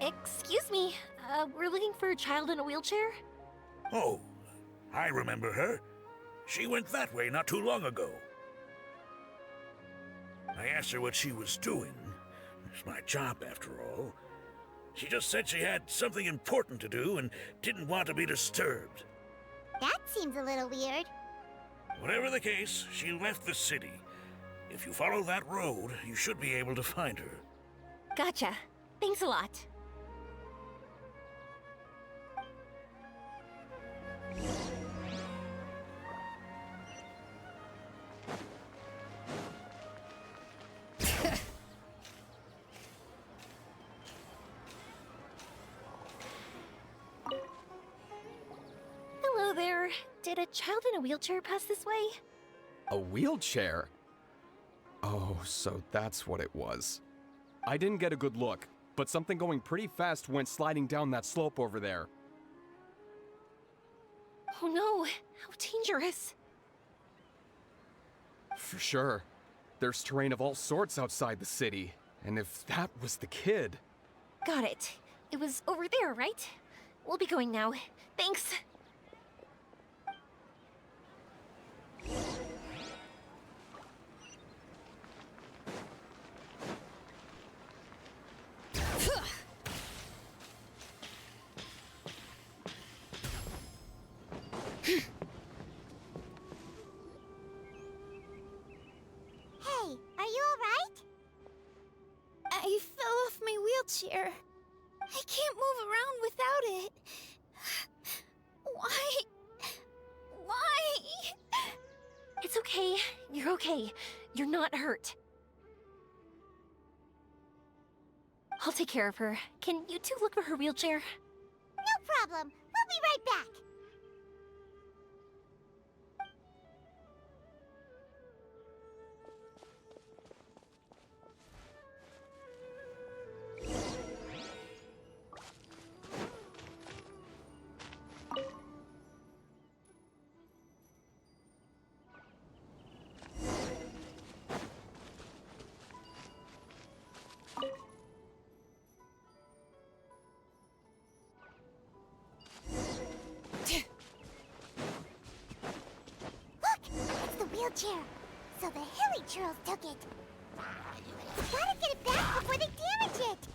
Excuse me, we're looking for a child in a wheelchair? Oh, I remember her. She went that way not too long ago. I asked her what she was doing. It's my job, after all. She just said she had something important to do and didn't want to be disturbed. That seems a little weird. Whatever the case, she left the city. If you follow that road, you should be able to find her. Gotcha. Thanks a lot. Hello there. Did a child in a wheelchair pass this way? A wheelchair? Oh, so that's what it was. I didn't get a good look, but something going pretty fast went sliding down that slope over there. Oh no, how dangerous. For sure. There's terrain of all sorts outside the city, and if that was the kid... Got it. It was over there, right? We'll be going now. Thanks. Hey, are you alright? I fell off my wheelchair. I can't move around without it. Why? Why? It's okay. You're okay. You're not hurt. I'll take care of her. Can you two look for her wheelchair? No problem. We'll be right back. wheelchair. So the hilly churls took it. Gotta get it back before they damage it.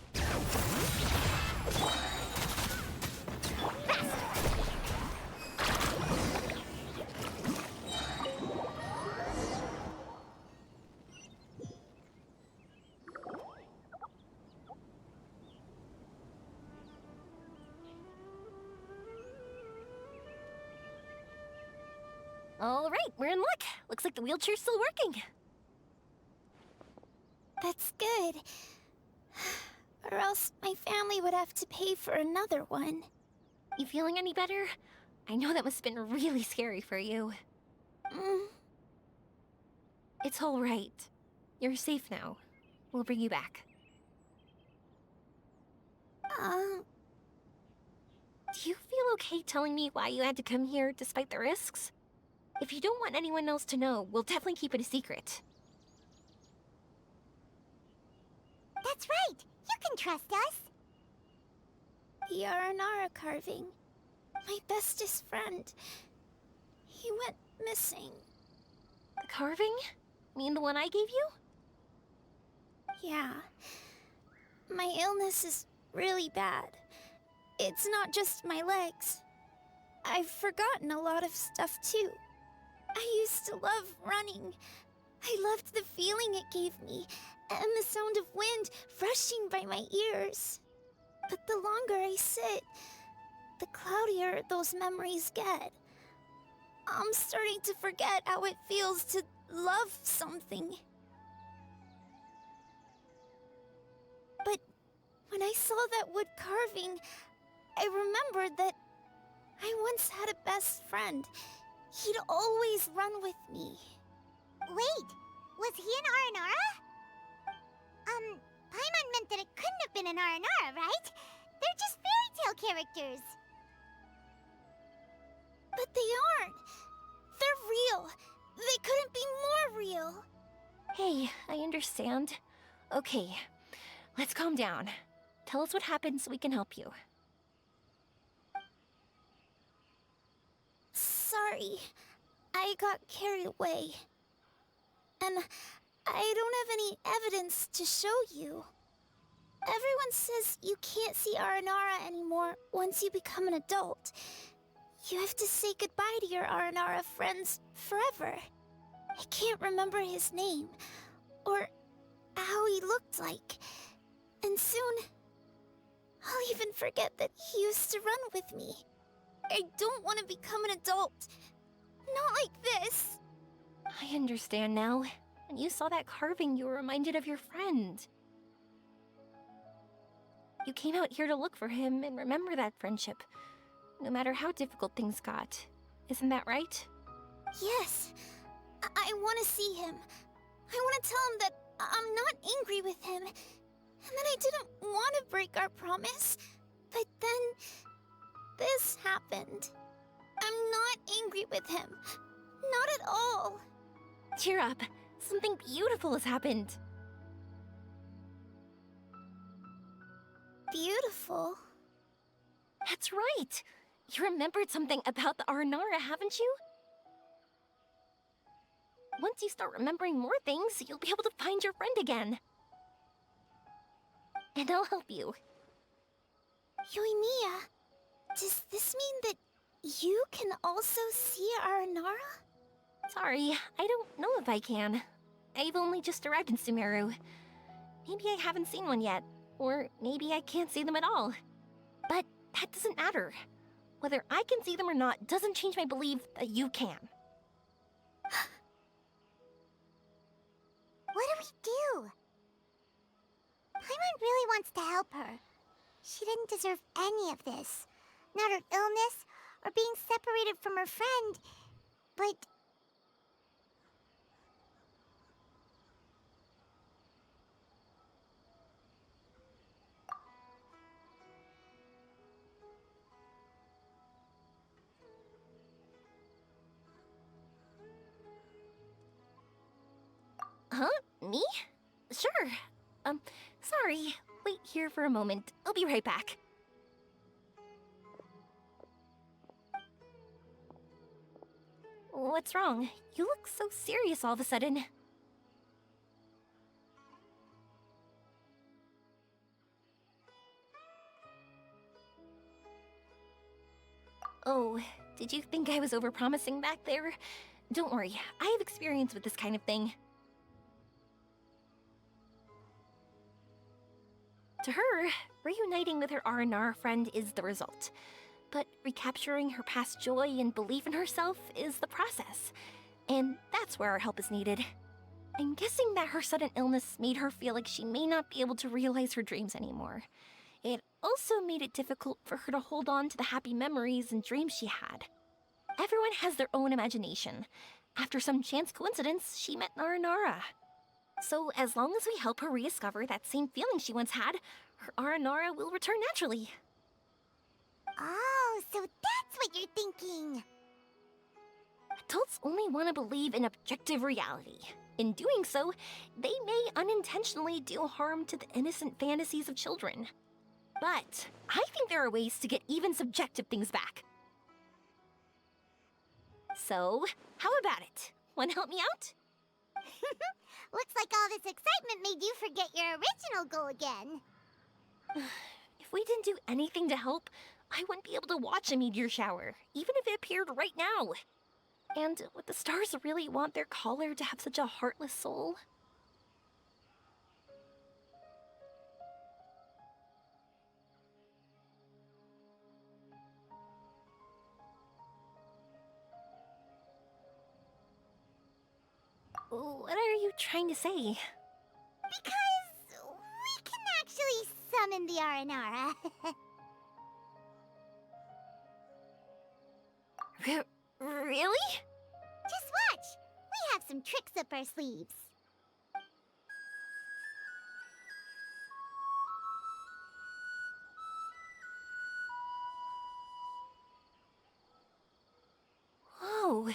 All right, we're in luck. Looks like the wheelchair's still working. That's good. Or else my family would have to pay for another one. You feeling any better? I know that must have been really scary for you. It's all right. You're safe now. We'll bring you back. Do you feel okay telling me why you had to come here despite the risks? If you don't want anyone else to know, we'll definitely keep it a secret. That's right! You can trust us! The Aranara carving. My bestest friend. He went missing. The carving? Mean the one I gave you? Yeah. My illness is really bad. It's not just my legs. I've forgotten a lot of stuff too. I used to love running. I loved the feeling it gave me, and the sound of wind rushing by my ears. But the longer I sit, the cloudier those memories get. I'm starting to forget how it feels to love something. But when I saw that wood carving, I remembered that I once had a best friend. He'd always run with me. Wait, was he an Aranara? Paimon meant that it couldn't have been an Aranara, right? They're just fairy tale characters. But they aren't. They're real. They couldn't be more real. Hey, I understand. Okay, let's calm down. Tell us what happened so we can help you. Sorry, I got carried away. And I don't have any evidence to show you. Everyone says you can't see Aranara anymore once you become an adult. You have to say goodbye to your Aranara friends forever. I can't remember his name, or how he looked like. And soon, I'll even forget that he used to run with me. I don't want to become an adult. Not like this. I understand now. When you saw that carving, you were reminded of your friend. You came out here to look for him and remember that friendship, no matter how difficult things got. Isn't that right? Yes. I want to see him. I want to tell him that I'm not angry with him, and that I didn't want to break our promise. But then, this happened. I'm not angry with him. Not at all. Cheer up. Something beautiful has happened. Beautiful? That's right. You remembered something about the Aranara, haven't you? Once you start remembering more things, you'll be able to find your friend again. And I'll help you. Yoimiya, does this mean that you can also see Aranara? Sorry, I don't know if I can. I've only just arrived in Sumeru. Maybe I haven't seen one yet, or maybe I can't see them at all. But that doesn't matter. Whether I can see them or not doesn't change my belief that you can. What do we do? Paimon really wants to help her. She didn't deserve any of this. Not her illness, or being separated from her friend, but... Huh? Me? Sure. Sorry. Wait here for a moment. I'll be right back. What's wrong? You look so serious all of a sudden. Oh, did you think I was overpromising back there? Don't worry, I have experience with this kind of thing. To her, reuniting with her Aranara friend is the result. But recapturing her past joy and belief in herself is the process. And that's where our help is needed. I'm guessing that her sudden illness made her feel like she may not be able to realize her dreams anymore. It also made it difficult for her to hold on to the happy memories and dreams she had. Everyone has their own imagination. After some chance coincidence, she met Aranara. So as long as we help her rediscover that same feeling she once had, her Aranara will return naturally. Oh, so that's what you're thinking. Adults only want to believe in objective reality. In doing so, they may unintentionally do harm to the innocent fantasies of children. But I think there are ways to get even subjective things back. So, how about it? Want to help me out? Looks like all this excitement made you forget your original goal again. If we didn't do anything to help, I wouldn't be able to watch a meteor shower, even if it appeared right now. And would the stars really want their caller to have such a heartless soul? What are you trying to say? Because we can actually summon the Aranara. Really? Just watch! We have some tricks up our sleeves. Whoa,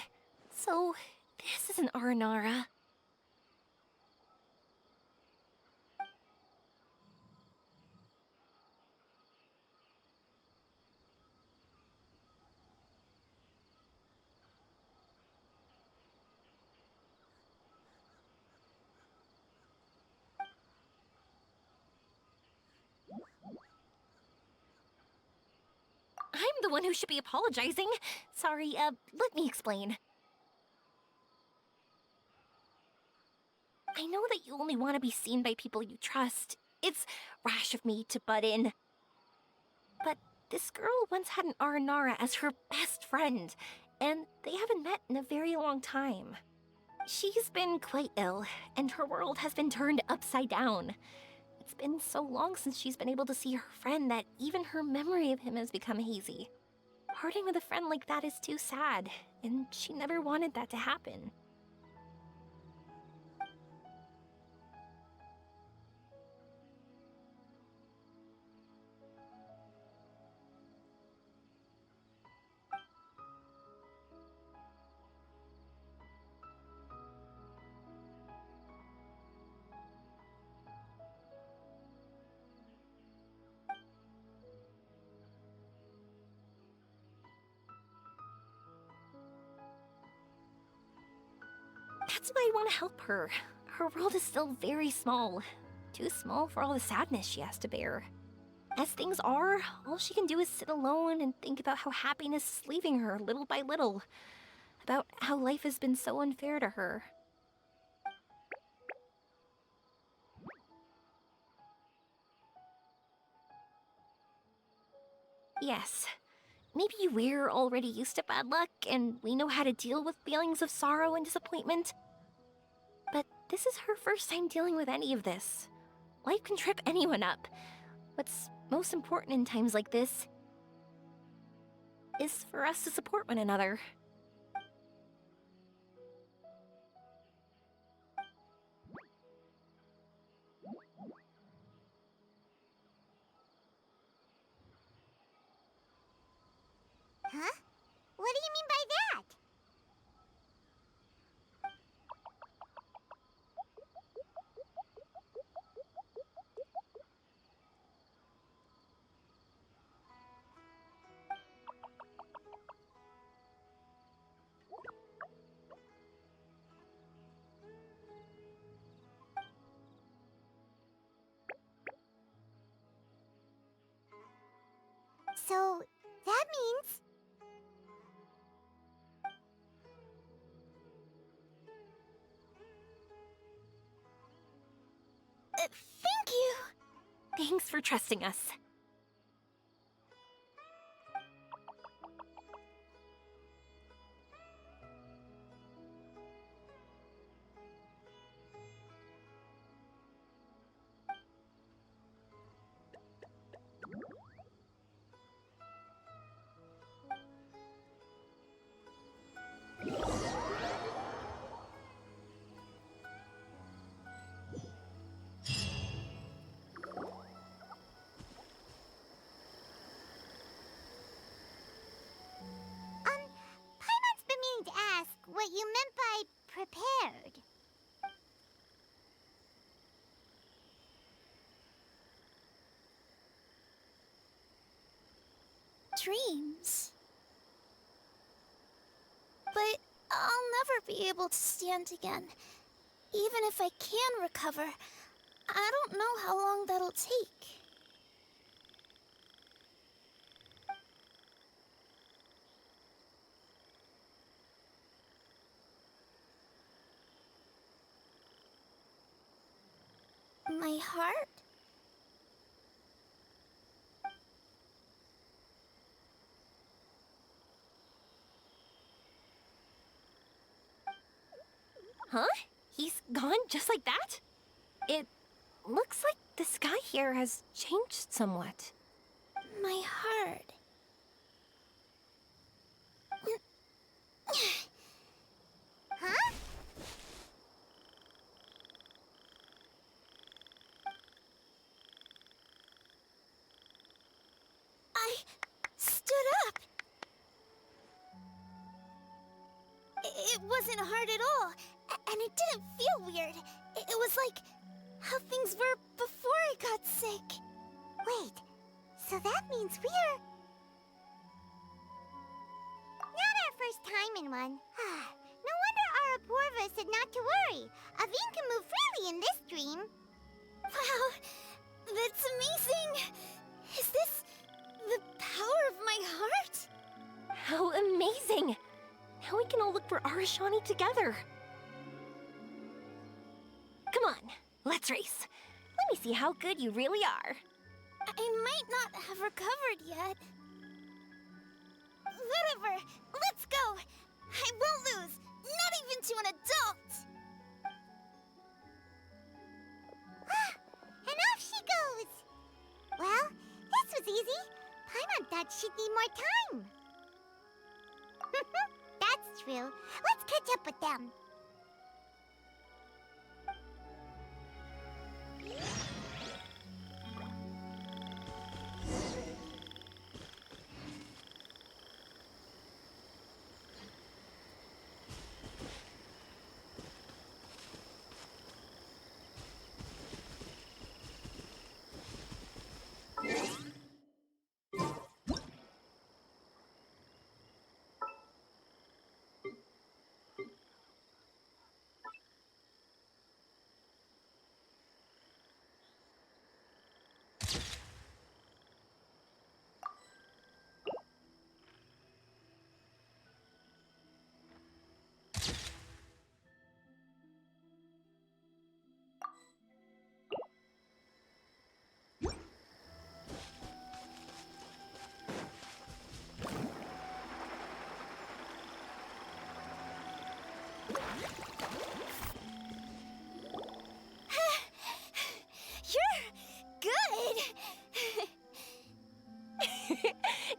so this is an Aranara. I'm the one who should be apologizing. Sorry, let me explain. I know that you only want to be seen by people you trust. It's rash of me to butt in. But this girl once had an Aranara as her best friend, and they haven't met in a very long time. She's been quite ill, and her world has been turned upside down. It's been so long since she's been able to see her friend that even her memory of him has become hazy. Parting with a friend like that is too sad, and she never wanted that to happen. That's why I want to help her. Her world is still very small. Too small for all the sadness she has to bear. As things are, all she can do is sit alone and think about how happiness is leaving her little by little. About how life has been so unfair to her. Yes. Maybe we're already used to bad luck, and we know how to deal with feelings of sorrow and disappointment. But this is her first time dealing with any of this. Life can trip anyone up. What's most important in times like this is for us to support one another. Huh? What do you mean by that? means. Thank you! Thanks for trusting us. Paimon's been meaning to ask what you meant by prepared. Dreams. But I'll never be able to stand again. Even if I can recover, I don't know how long that'll take. My heart? Huh? He's gone just like that? It looks like the sky here has changed somewhat. My heart. Huh? I stood up. It wasn't hard at all, and it didn't feel weird. It was like how things were before I got sick. Wait, so that means we're... not our first time in one. No wonder Arapurva said not to worry. Avin can move freely in this dream. Wow, that's amazing. Is this the power of my heart? How amazing! Now we can all look for Arashani together. Come on, let's race. Let me see how good you really are. I might not have recovered yet. Whatever, let's go. I won't lose, not even to an adult. And off she goes. Well, this was easy. Paimon thought she'd need more time. That's true. Let's catch up with them.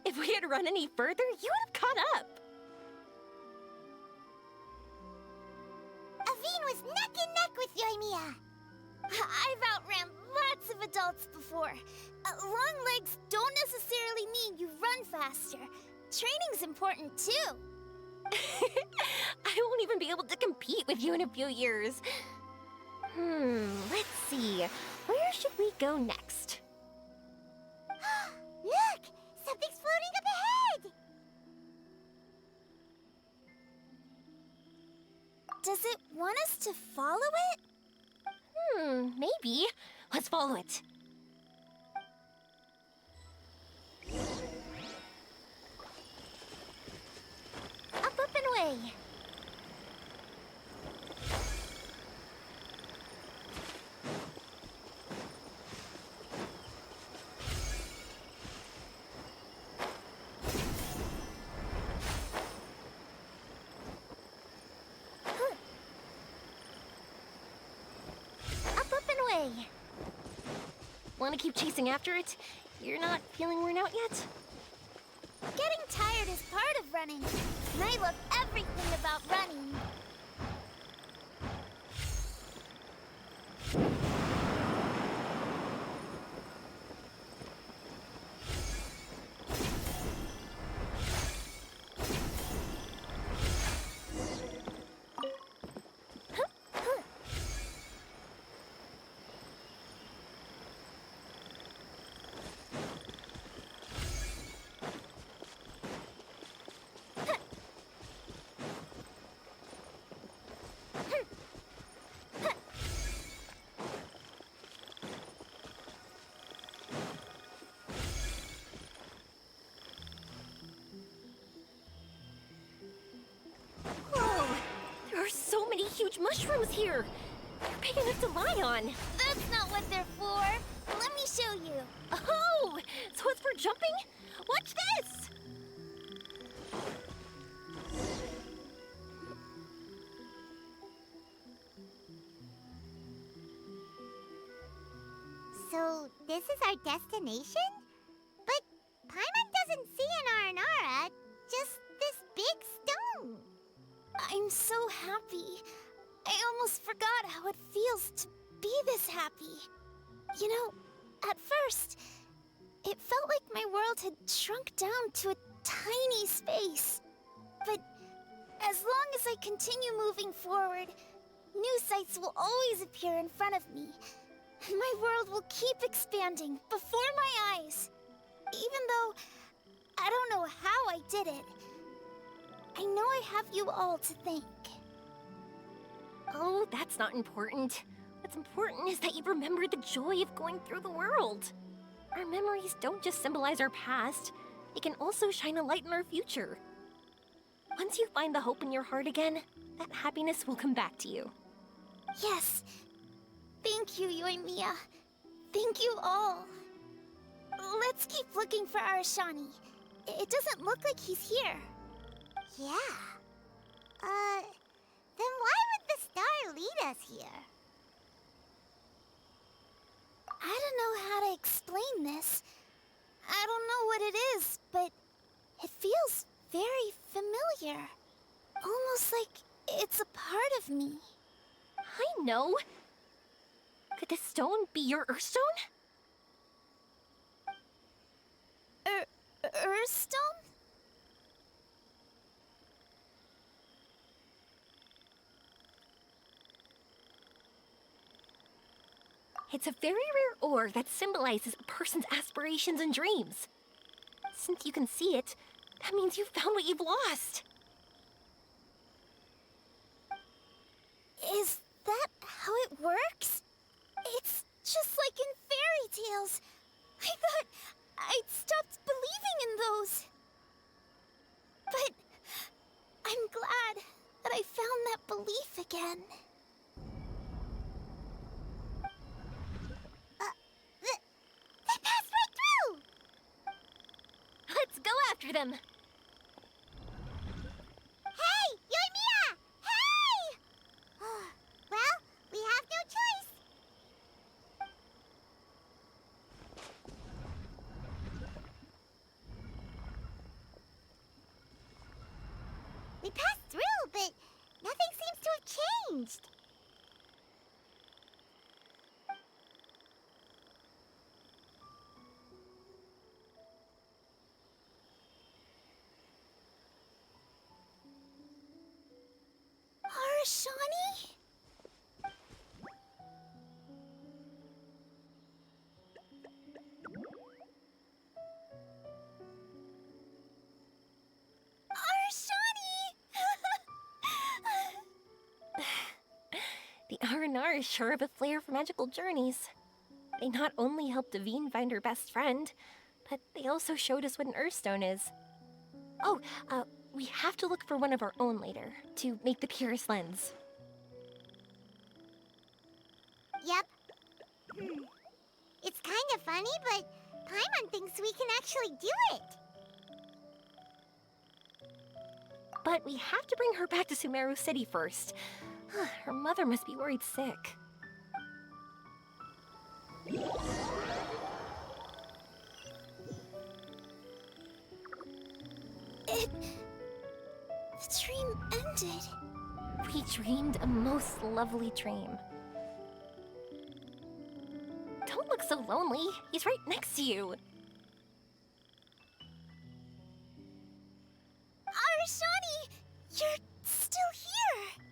If we had run any further, you would have caught up. Avin was neck and neck with Yoimiya. I've outran lots of adults before. Long legs don't necessarily mean you run faster. Training's important too. I won't even be able to compete with you in a few years. Let's see. Where should we go next? Look! Something's floating up ahead! Does it want us to follow it? Maybe. Let's follow it. way. Want to keep chasing after it? You're not feeling worn out yet? Getting tired is part of running, and I love everything about running. Huge mushrooms here! They're big enough to lie on! That's not what they're for! Let me show you! Oh! So it's for jumping? Watch this! So, this is our destination? But Paimon doesn't see an Aranara, just this big stone. I'm so happy. I almost forgot how it feels to be this happy. You know, at first, it felt like my world had shrunk down to a tiny space. But as long as I continue moving forward, new sights will always appear in front of me. And my world will keep expanding before my eyes. Even though I don't know how I did it, I know I have you all to thank. Oh, that's not important. What's important is that you remember the joy of going through the world. Our memories don't just symbolize our past, they can also shine a light in our future. Once you find the hope in your heart again, that happiness will come back to you. Yes. Thank you, Yoimiya. Thank you all. Let's keep looking for Arashani. It doesn't look like he's here. Yeah. Then why would the star lead us here? I don't know how to explain this. I don't know what it is, but it feels very familiar. Almost like it's a part of me. I know. Could this stone be your Earthstone? Earthstone? It's a very rare ore that symbolizes a person's aspirations and dreams. Since you can see it, that means you've found what you've lost. Is that how it works? It's just like in fairy tales. I thought I'd stopped believing in those. But I'm glad that I found that belief again. They passed right through! Let's go after them. Hey, Yoimiya! Hey! Well, we have no choice. We passed through, but nothing seems to have changed. Arashani? The Aranara is sure of a flair for magical journeys. They not only helped Avin find her best friend, but they also showed us what an Earthstone is. Oh, we have to look for one of our own later, to make the purest lens. Yep. It's kind of funny, but Paimon thinks we can actually do it. But we have to bring her back to Sumeru City first. Her mother must be worried sick. did. We dreamed a most lovely dream. Don't look so lonely. He's right next to you. Arashani, you're still here.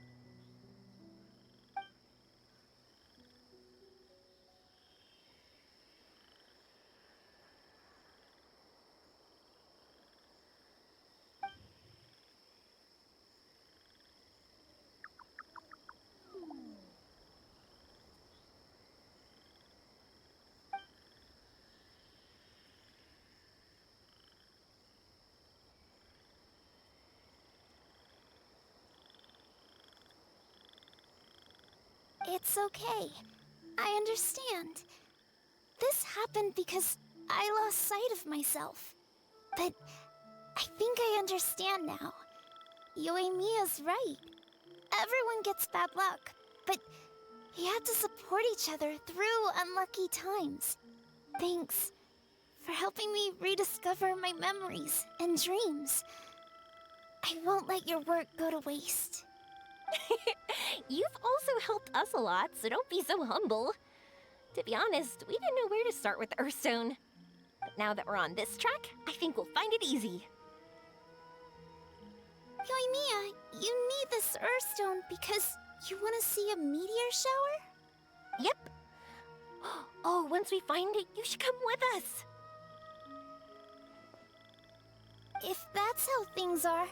It's okay. I understand. This happened because I lost sight of myself. But I think I understand now. Yoimiya's right. Everyone gets bad luck, but we have to support each other through unlucky times. Thanks for helping me rediscover my memories and dreams. I won't let your work go to waste. You've also helped us a lot, so don't be so humble. To be honest, we didn't know where to start with Earthstone. But now that we're on this track, I think we'll find it easy. Yoimiya, you need this Earthstone because you want to see a meteor shower? Yep. Oh, once we find it, you should come with us. If that's how things are,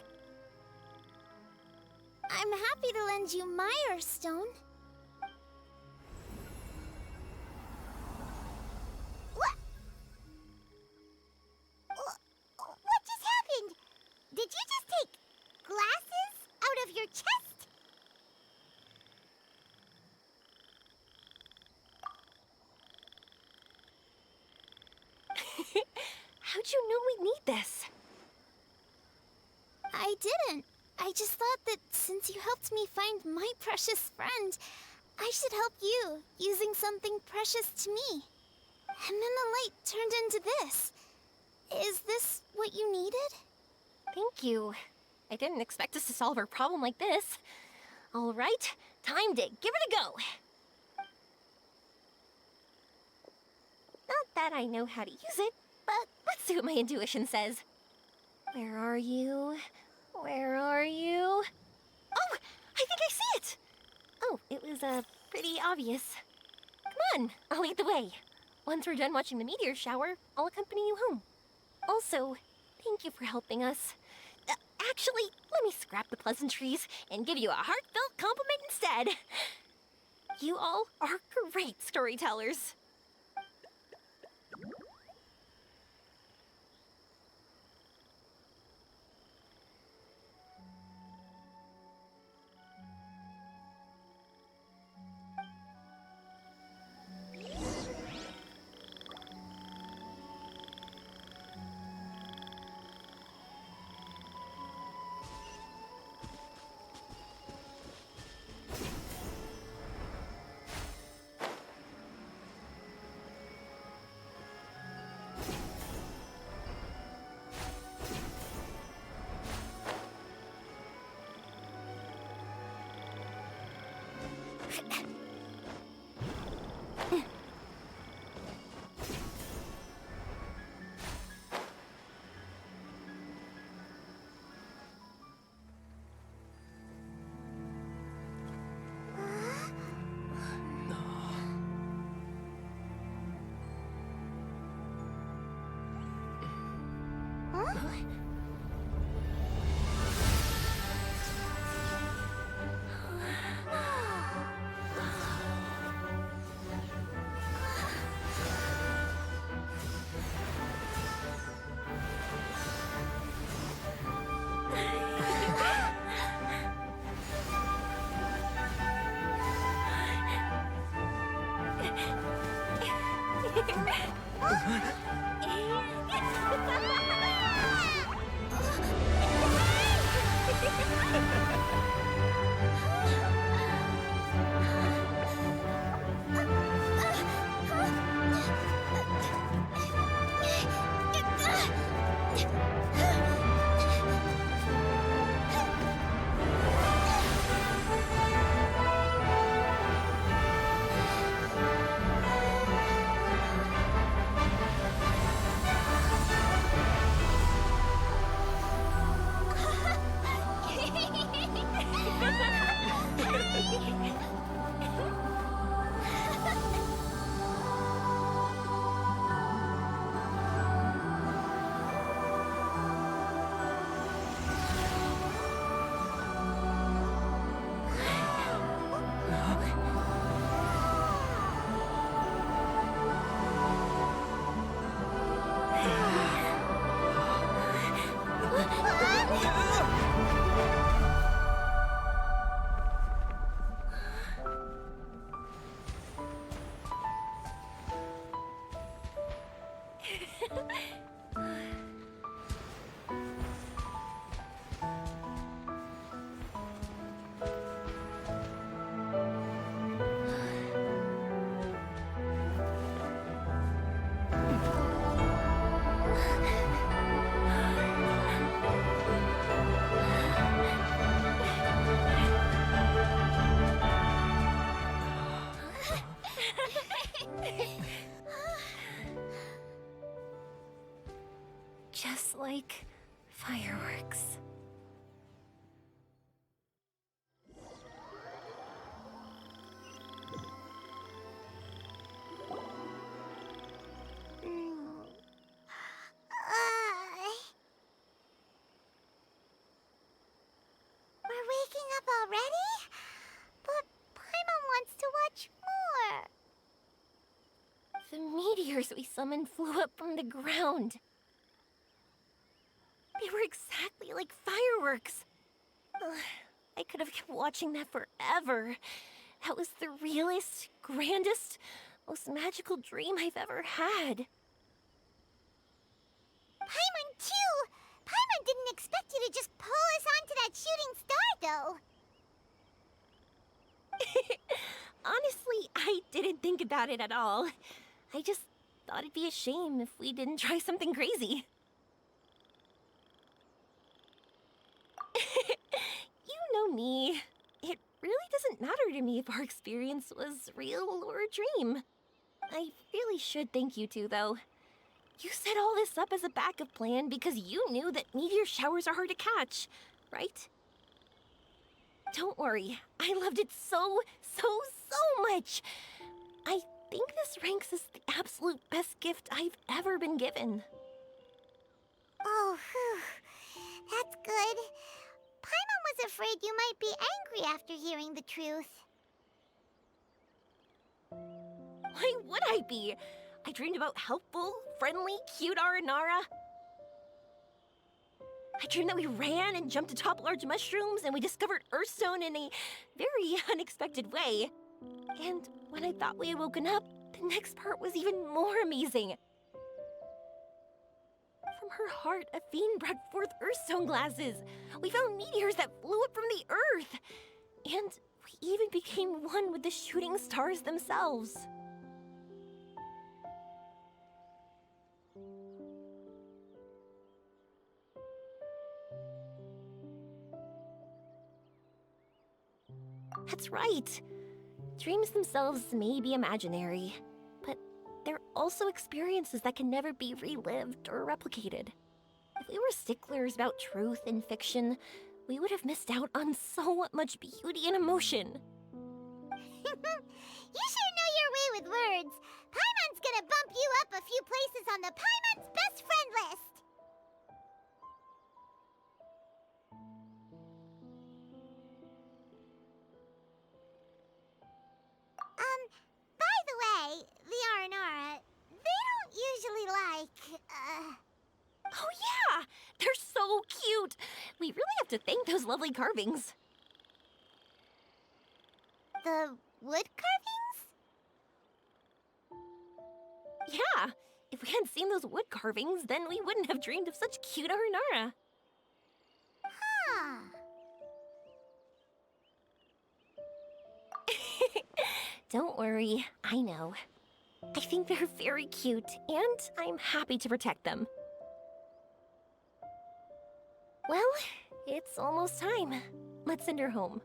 I'm happy to lend you my Earthstone. What just happened? Did you just take glasses out of your chest? How'd you know we need this? I didn't. I just thought that since you helped me find my precious friend, I should help you, using something precious to me. And then the light turned into this. Is this what you needed? Thank you. I didn't expect us to solve our problem like this. All right, time to give it a go. Not that I know how to use it, but let's see what my intuition says. Where are you? Where are you? Oh, I think I see it! Oh, it was, pretty obvious. Come on, I'll lead the way. Once we're done watching the meteor shower, I'll accompany you home. Also, thank you for helping us. Actually, let me scrap the pleasantries and give you a heartfelt compliment instead. You all are great storytellers. Just like fireworks. We're waking up already? But Paimon wants to watch more. The meteors we summoned flew up from the ground. They were exactly like fireworks. Ugh, I could have kept watching that forever. That was the realest, grandest, most magical dream I've ever had. Paimon, too! Paimon didn't expect you to just pull us onto that shooting star, though. Honestly, I didn't think about it at all. I just thought it'd be a shame if we didn't try something crazy. You know me. It really doesn't matter to me if our experience was real or a dream. I really should thank you two, though. You set all this up as a backup plan because you knew that meteor showers are hard to catch, right? Don't worry, I loved it so much. I think this ranks as the absolute best gift I've ever been given. Oh, whew. That's good. Paimon was afraid you might be angry after hearing the truth. Why would I be? I dreamed about helpful, friendly, cute Aranara. I dreamed that we ran and jumped atop large mushrooms and we discovered Earthstone in a very unexpected way. And when I thought we had woken up, the next part was even more amazing. From her heart, Avin brought forth Earthstone glasses. We found meteors that flew up from the Earth. And we even became one with the shooting stars themselves. That's right. Dreams themselves may be imaginary, but they're also experiences that can never be relived or replicated. If we were sticklers about truth in fiction, we would have missed out on so much beauty and emotion. You sure know your way with words. Paimon's gonna bump you up a few places on the Paimon's best friend list. By the way, the Aranara, they don't usually like, Oh yeah! They're so cute! We really have to thank those lovely carvings. the wood carvings? Yeah! If we hadn't seen those wood carvings, then we wouldn't have dreamed of such cute Aranara. Huh. Don't worry, I know. I think they're very cute, and I'm happy to protect them. Well, it's almost time. Let's send her home.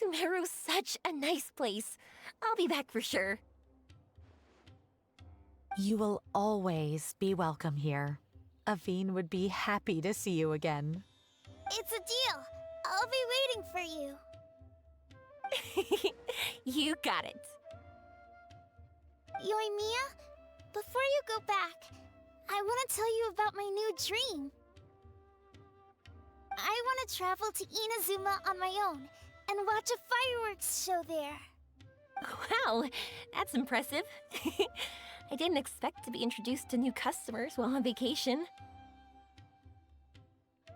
Sumeru's such a nice place. I'll be back for sure. You will always be welcome here. Avin would be happy to see you again. It's a deal. I'll be waiting for you. You got it. Yoimiya, before you go back, I want to tell you about my new dream. I want to travel to Inazuma on my own and watch a fireworks show there. Wow, that's impressive. I didn't expect to be introduced to new customers while on vacation.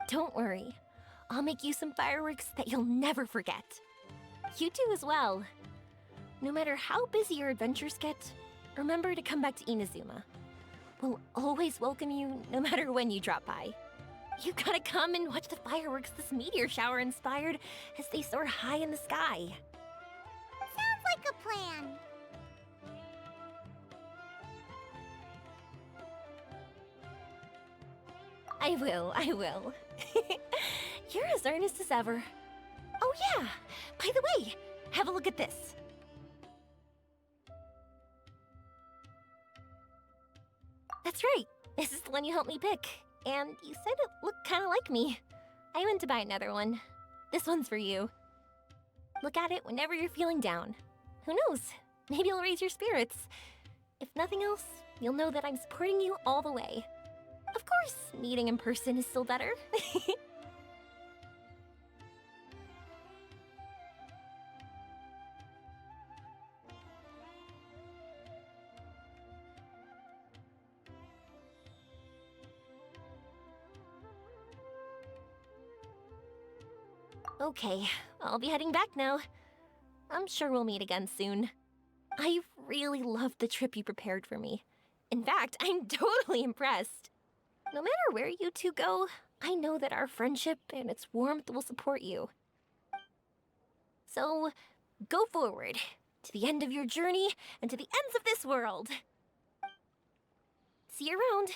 Don't worry, I'll make you some fireworks that you'll never forget. You do as well. No matter how busy your adventures get, remember to come back to Inazuma. We'll always welcome you no matter when you drop by. You gotta come and watch the fireworks this meteor shower inspired as they soar high in the sky. Sounds like a plan. I will. You're as earnest as ever. Oh yeah, by the way, have a look at this. That's right, this is the one you helped me pick. And you said it looked kinda like me. I went to buy another one. This one's for you. Look at it whenever you're feeling down. Who knows, maybe it'll raise your spirits. If nothing else, you'll know that I'm supporting you all the way. Of course, meeting in person is still better. Okay, I'll be heading back now. I'm sure we'll meet again soon. I really loved the trip you prepared for me. In fact, I'm totally impressed. No matter where you two go, I know that our friendship and its warmth will support you. So, go forward, to the end of your journey and to the ends of this world. See you around.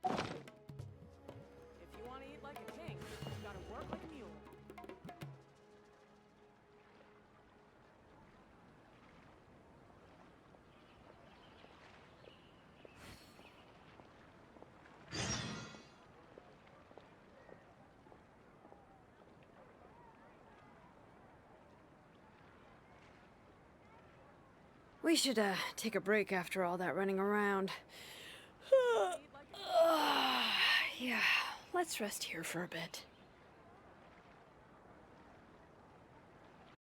If you want to eat like a king, you gotta work like a mule. We should, take a break after all that running around. Yeah, let's rest here for a bit.